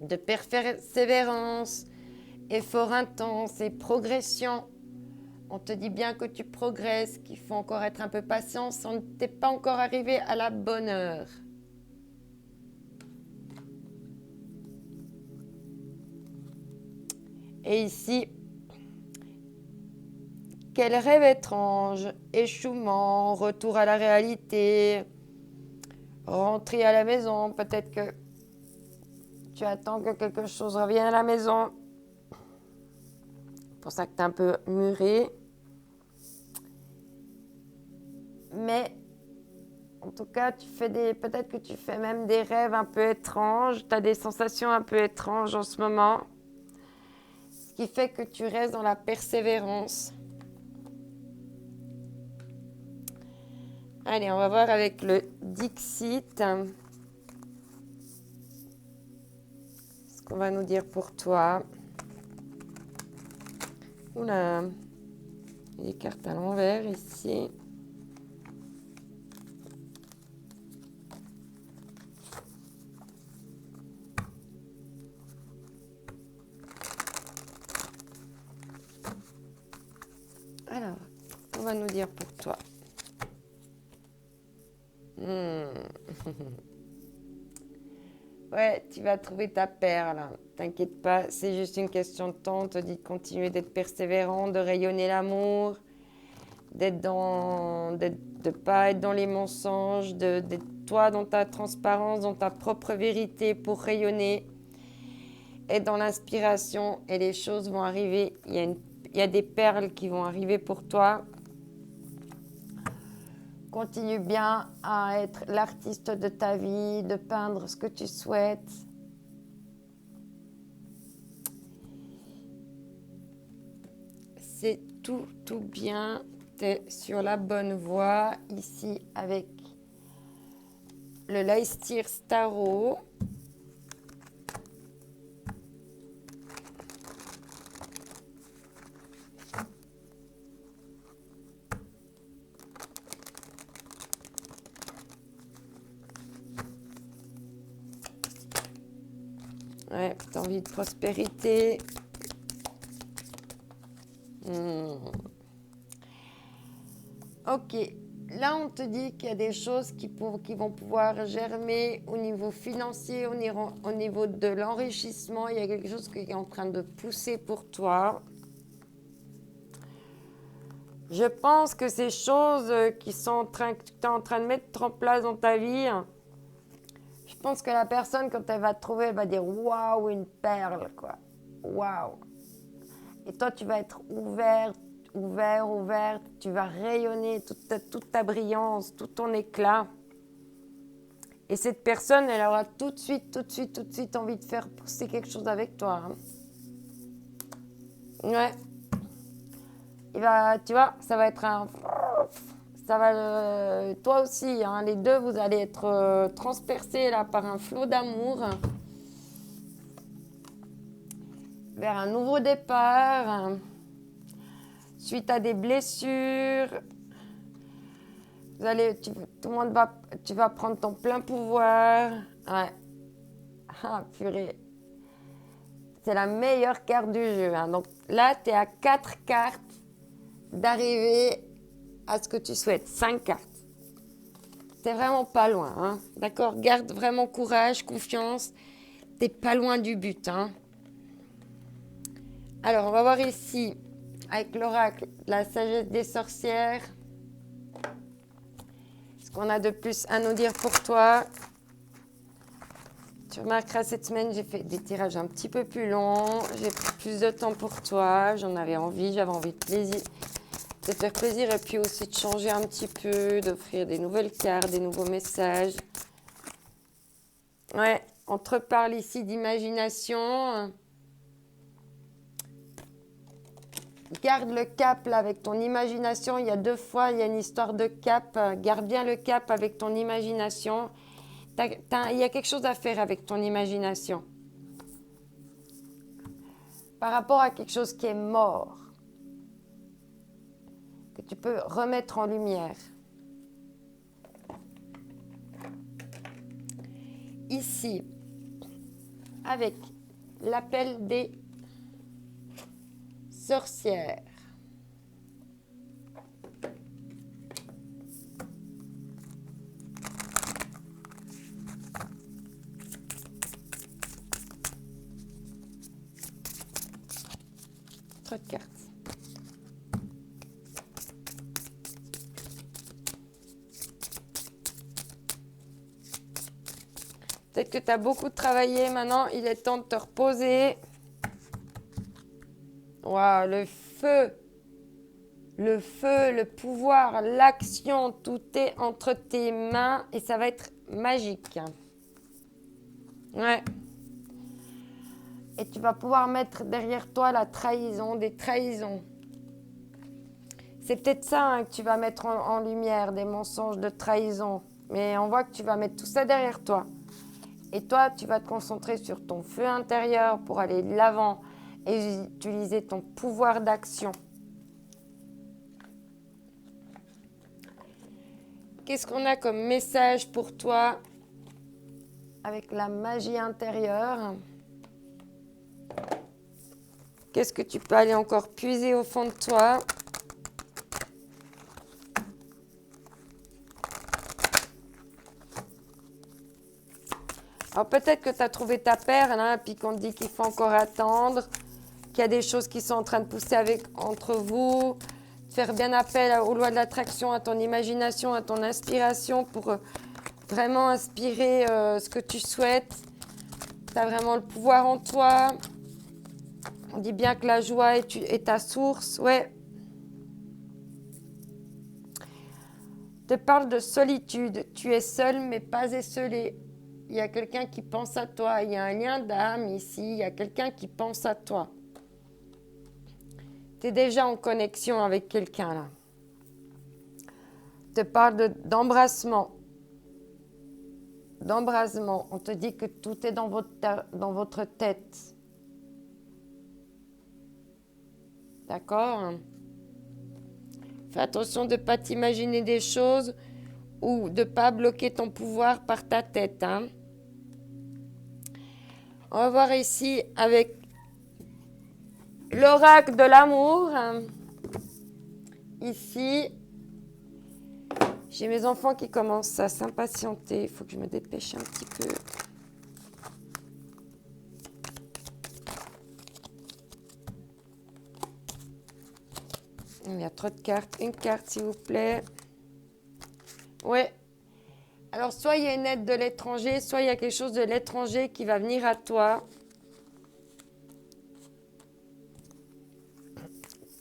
de persévérance, effort intense et progression. On te dit bien que tu progresses, qu'il faut encore être un peu patient, on ne t'est pas encore arrivé à la bonne heure. Et ici, quel rêve étrange, échouement, retour à la réalité, rentrer à la maison, peut-être que tu attends que quelque chose revienne à la maison. C'est pour ça que tu es un peu muré. Mais en tout cas, peut-être que tu fais même des rêves un peu étranges. Tu as des sensations un peu étranges en ce moment. Ce qui fait que tu restes dans la persévérance. Allez, on va voir avec le Dixit. Ce qu'on va nous dire pour toi. Oula, il y a des cartes à l'envers ici. Alors, on va nous dire pour toi. Ouais, tu vas trouver ta perle. T'inquiète pas, c'est juste une question de temps. On te dit de continuer d'être persévérant, de rayonner l'amour, de pas être dans les mensonges, d'être toi dans ta transparence, dans ta propre vérité pour rayonner. Et dans l'inspiration, et les choses vont arriver. Il y a des perles qui vont arriver pour toi. Continue bien à être l'artiste de ta vie, de peindre ce que tu souhaites. C'est tout bien. Tu es sur la bonne voie ici avec le Leicester Starro. Ouais, tu as envie de prospérité. Ok. Là, on te dit qu'il y a des choses qui vont pouvoir germer au niveau financier, au niveau de l'enrichissement. Il y a quelque chose qui est en train de pousser pour toi. Je pense que ces choses que tu es en train de mettre en place dans ta vie, je pense que la personne, quand elle va te trouver, elle va dire waouh, une perle, quoi. Waouh. Et toi, tu vas être ouverte. Tu vas rayonner toute ta brillance, tout ton éclat. Et cette personne, elle aura tout de suite envie de faire pousser quelque chose avec toi. Ouais. Tu vois, ça va être toi aussi, hein, les deux, vous allez être transpercés là par un flot d'amour vers un nouveau départ, suite à des blessures. Tu vas prendre ton plein pouvoir. Ouais. Ah, purée. C'est la meilleure carte du jeu. Hein. Donc là, tu es à 4 cartes d'arriver à ce que tu souhaites. 5 cartes. T'es vraiment pas loin. Hein. D'accord? Garde vraiment courage, confiance. T'es pas loin du but. Hein. Alors, on va voir ici, avec l'oracle, la sagesse des sorcières. Ce qu'on a de plus à nous dire pour toi. Tu remarqueras, cette semaine, j'ai fait des tirages un petit peu plus longs. J'ai pris plus de temps pour toi. J'avais envie de faire plaisir et puis aussi de changer un petit peu, d'offrir des nouvelles cartes, des nouveaux messages. Ouais, on te reparle ici d'imagination. Garde le cap là avec ton imagination. Il y a 2 fois, il y a une histoire de cap. Garde bien le cap avec ton imagination. Il y a quelque chose à faire avec ton imagination. Par rapport à quelque chose qui est mort, que tu peux remettre en lumière. Ici, avec l'appel des sorcières. Trop de cartes. Peut-être que tu as beaucoup travaillé maintenant, il est temps de te reposer. Waouh, le pouvoir, l'action, tout est entre tes mains et ça va être magique. Ouais. Et tu vas pouvoir mettre derrière toi la trahison, des trahisons. C'est peut-être ça hein, que tu vas mettre en lumière, des mensonges de trahison. Mais on voit que tu vas mettre tout ça derrière toi. Et toi, tu vas te concentrer sur ton feu intérieur pour aller de l'avant et utiliser ton pouvoir d'action. Qu'est-ce qu'on a comme message pour toi avec la magie intérieure? Qu'est-ce que tu peux aller encore puiser au fond de toi? Alors peut-être que tu as trouvé ta perle, hein, puis qu'on te dit qu'il faut encore attendre, qu'il y a des choses qui sont en train de pousser entre vous, faire bien appel aux lois de l'attraction, à ton imagination, à ton inspiration pour vraiment inspirer ce que tu souhaites. Tu as vraiment le pouvoir en toi. On dit bien que la joie est ta source. Ouais. Je te parle de solitude. Tu es seul mais pas esseulé. Il y a quelqu'un qui pense à toi. Il y a un lien d'âme ici. Il y a quelqu'un qui pense à toi. Tu es déjà en connexion avec quelqu'un là. Je te parle d'embrassement. D'embrasement. On te dit que tout est dans votre tête. D'accord? Fais attention de ne pas t'imaginer des choses ou de ne pas bloquer ton pouvoir par ta tête. Hein. On va voir ici avec l'oracle de l'amour. Ici, j'ai mes enfants qui commencent à s'impatienter. Il faut que je me dépêche un petit peu. Il y a trop de cartes. Une carte, s'il vous plaît. Ouais. Alors, soit il y a une aide de l'étranger, soit il y a quelque chose de l'étranger qui va venir à toi.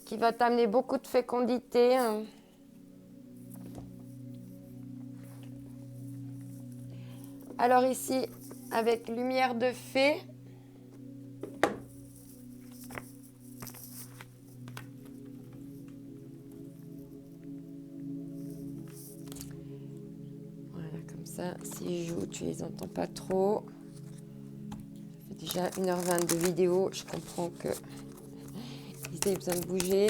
Qui va t'amener beaucoup de fécondité. Alors ici, avec lumière de fée. Voilà, comme ça, s'ils jouent, tu les entends pas trop. Ça fait déjà 1h20 de vidéo, je comprends que ils aient besoin de bouger.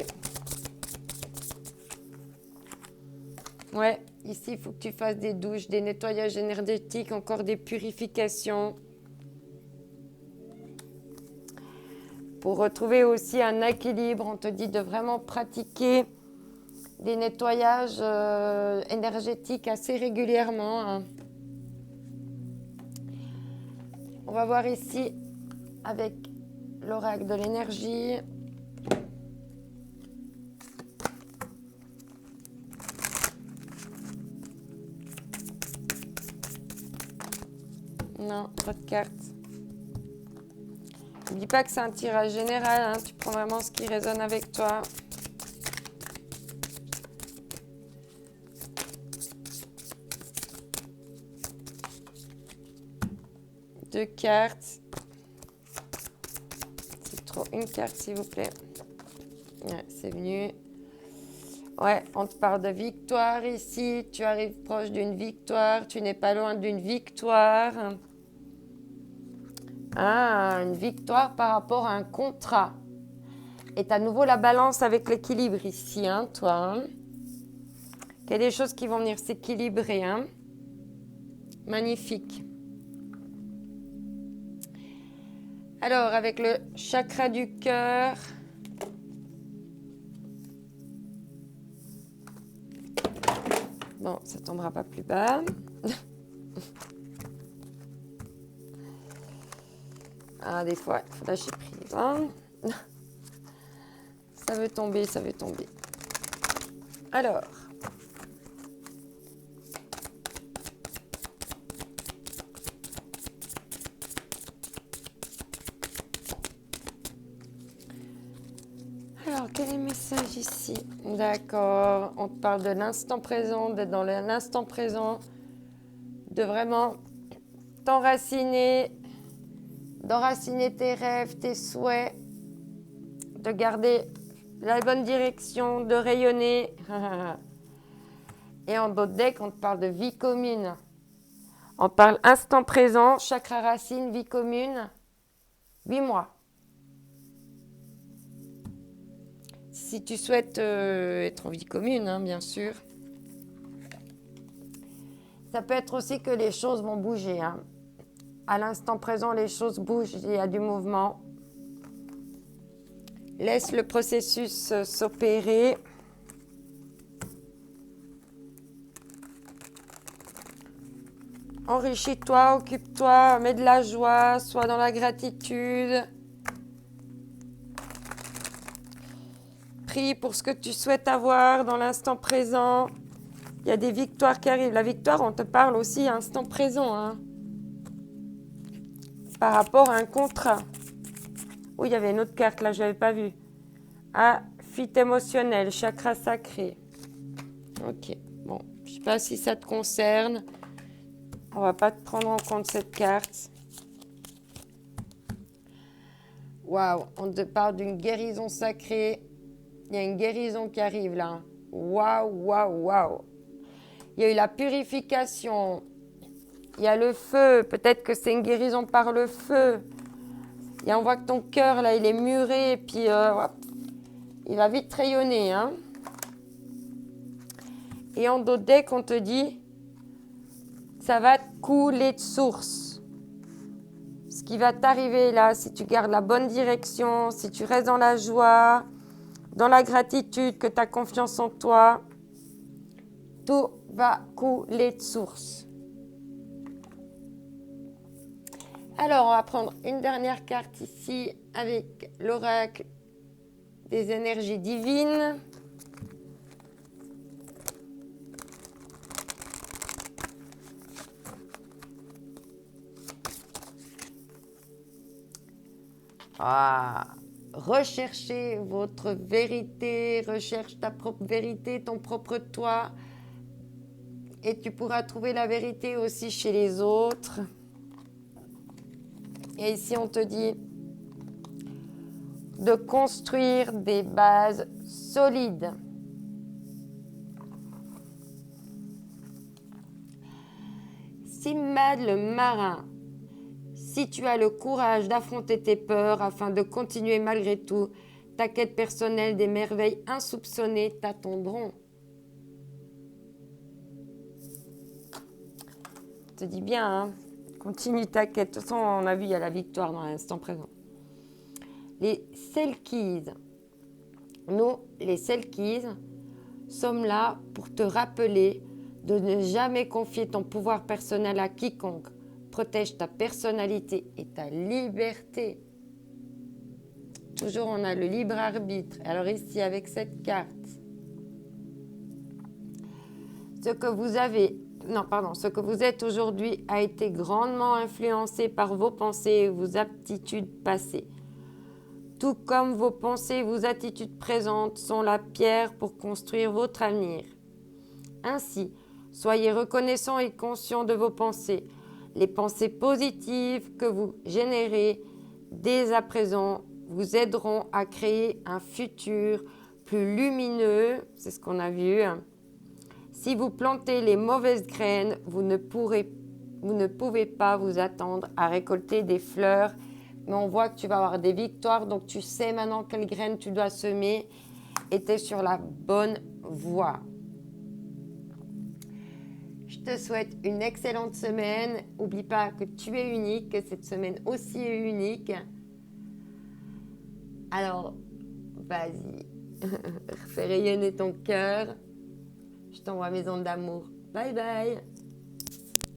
Ouais, ici, il faut que tu fasses des douches, des nettoyages énergétiques, encore des purifications. Pour retrouver aussi un équilibre, on te dit de vraiment pratiquer des nettoyages énergétiques assez régulièrement. On va voir ici avec l'oracle de l'énergie. Non, pas de carte. N'oublie pas que c'est un tirage général, hein. Tu prends vraiment ce qui résonne avec toi. Deux cartes. C'est trop. Une carte, s'il vous plaît. Ouais, c'est venu. Ouais, on te parle de victoire ici. Tu arrives proche d'une victoire. Tu n'es pas loin d'une victoire. Ah, une victoire par rapport à un contrat. Et tu as à nouveau la balance avec l'équilibre ici, hein, toi. Hein. Il y a des choses qui vont venir s'équilibrer. Hein. Magnifique. Alors, avec le chakra du cœur. Bon, ça tombera pas plus bas. Ah, des fois, il faut lâcher prise. Hein. Ça veut tomber, ça veut tomber. Alors. Alors, quel est le message ici? D'accord, on te parle de l'instant présent, d'être dans l'instant présent, de vraiment d'enraciner tes rêves, tes souhaits, de garder la bonne direction, de rayonner. Et en d'autres decks, on te parle de vie commune. On parle instant présent, chakra racine, vie commune, 8 mois. Si tu souhaites être en vie commune, hein, bien sûr. Ça peut être aussi que les choses vont bouger. Hein. À l'instant présent, les choses bougent, il y a du mouvement. Laisse le processus s'opérer. Enrichis-toi, occupe-toi, mets de la joie, sois dans la gratitude. Prie pour ce que tu souhaites avoir dans l'instant présent. Il y a des victoires qui arrivent. La victoire, on te parle aussi instant présent. Hein. Par rapport à un contrat. Oui, il y avait une autre carte, là, je ne l'avais pas vue. Ah, fuite émotionnelle, chakra sacré. Ok, bon, je ne sais pas si ça te concerne. On ne va pas te prendre en compte cette carte. Waouh, on te parle d'une guérison sacrée. Il y a une guérison qui arrive là. Waouh, waouh, waouh. Il y a eu la purification. Il y a le feu. Peut-être que c'est une guérison par le feu. Et on voit que ton cœur, là, il est muré. Et puis, il va vite rayonner. Hein. Et en d'autres decks, on te dit, ça va couler de source. Ce qui va t'arriver là, si tu gardes la bonne direction, si tu restes dans la joie, dans la gratitude, que tu as confiance en toi, tout va couler de source. Alors, on va prendre une dernière carte ici avec l'oracle des énergies divines. Recherchez votre vérité, recherche ta propre vérité, ton propre toi. Et tu pourras trouver la vérité aussi chez les autres. Et ici, on te dit de construire des bases solides. Simbad le marin, si tu as le courage d'affronter tes peurs afin de continuer malgré tout ta quête personnelle, des merveilles insoupçonnées t'attendront. Je te dis bien, hein, continue ta quête. De toute façon, on a vu, il y a la victoire dans l'instant présent. Les Selkies. Nous, les Selkies, sommes là pour te rappeler de ne jamais confier ton pouvoir personnel à quiconque. Protège ta personnalité et ta liberté. Toujours, on a le libre arbitre. Alors ici, avec cette carte, ce que vous êtes aujourd'hui a été grandement influencé par vos pensées et vos aptitudes passées. Tout comme vos pensées et vos attitudes présentes sont la pierre pour construire votre avenir. Ainsi, soyez reconnaissants et conscients de vos pensées. Les pensées positives que vous générez dès à présent vous aideront à créer un futur plus lumineux. C'est ce qu'on a vu. Si vous plantez les mauvaises graines, vous ne pouvez pas vous attendre à récolter des fleurs. Mais on voit que tu vas avoir des victoires. Donc, tu sais maintenant quelles graines tu dois semer et tu es sur la bonne voie. Je te souhaite une excellente semaine. N'oublie pas que tu es unique, que cette semaine aussi est unique. Alors, vas-y, fais rayonner ton cœur. Je t'envoie mes ondes d'amour. Bye bye.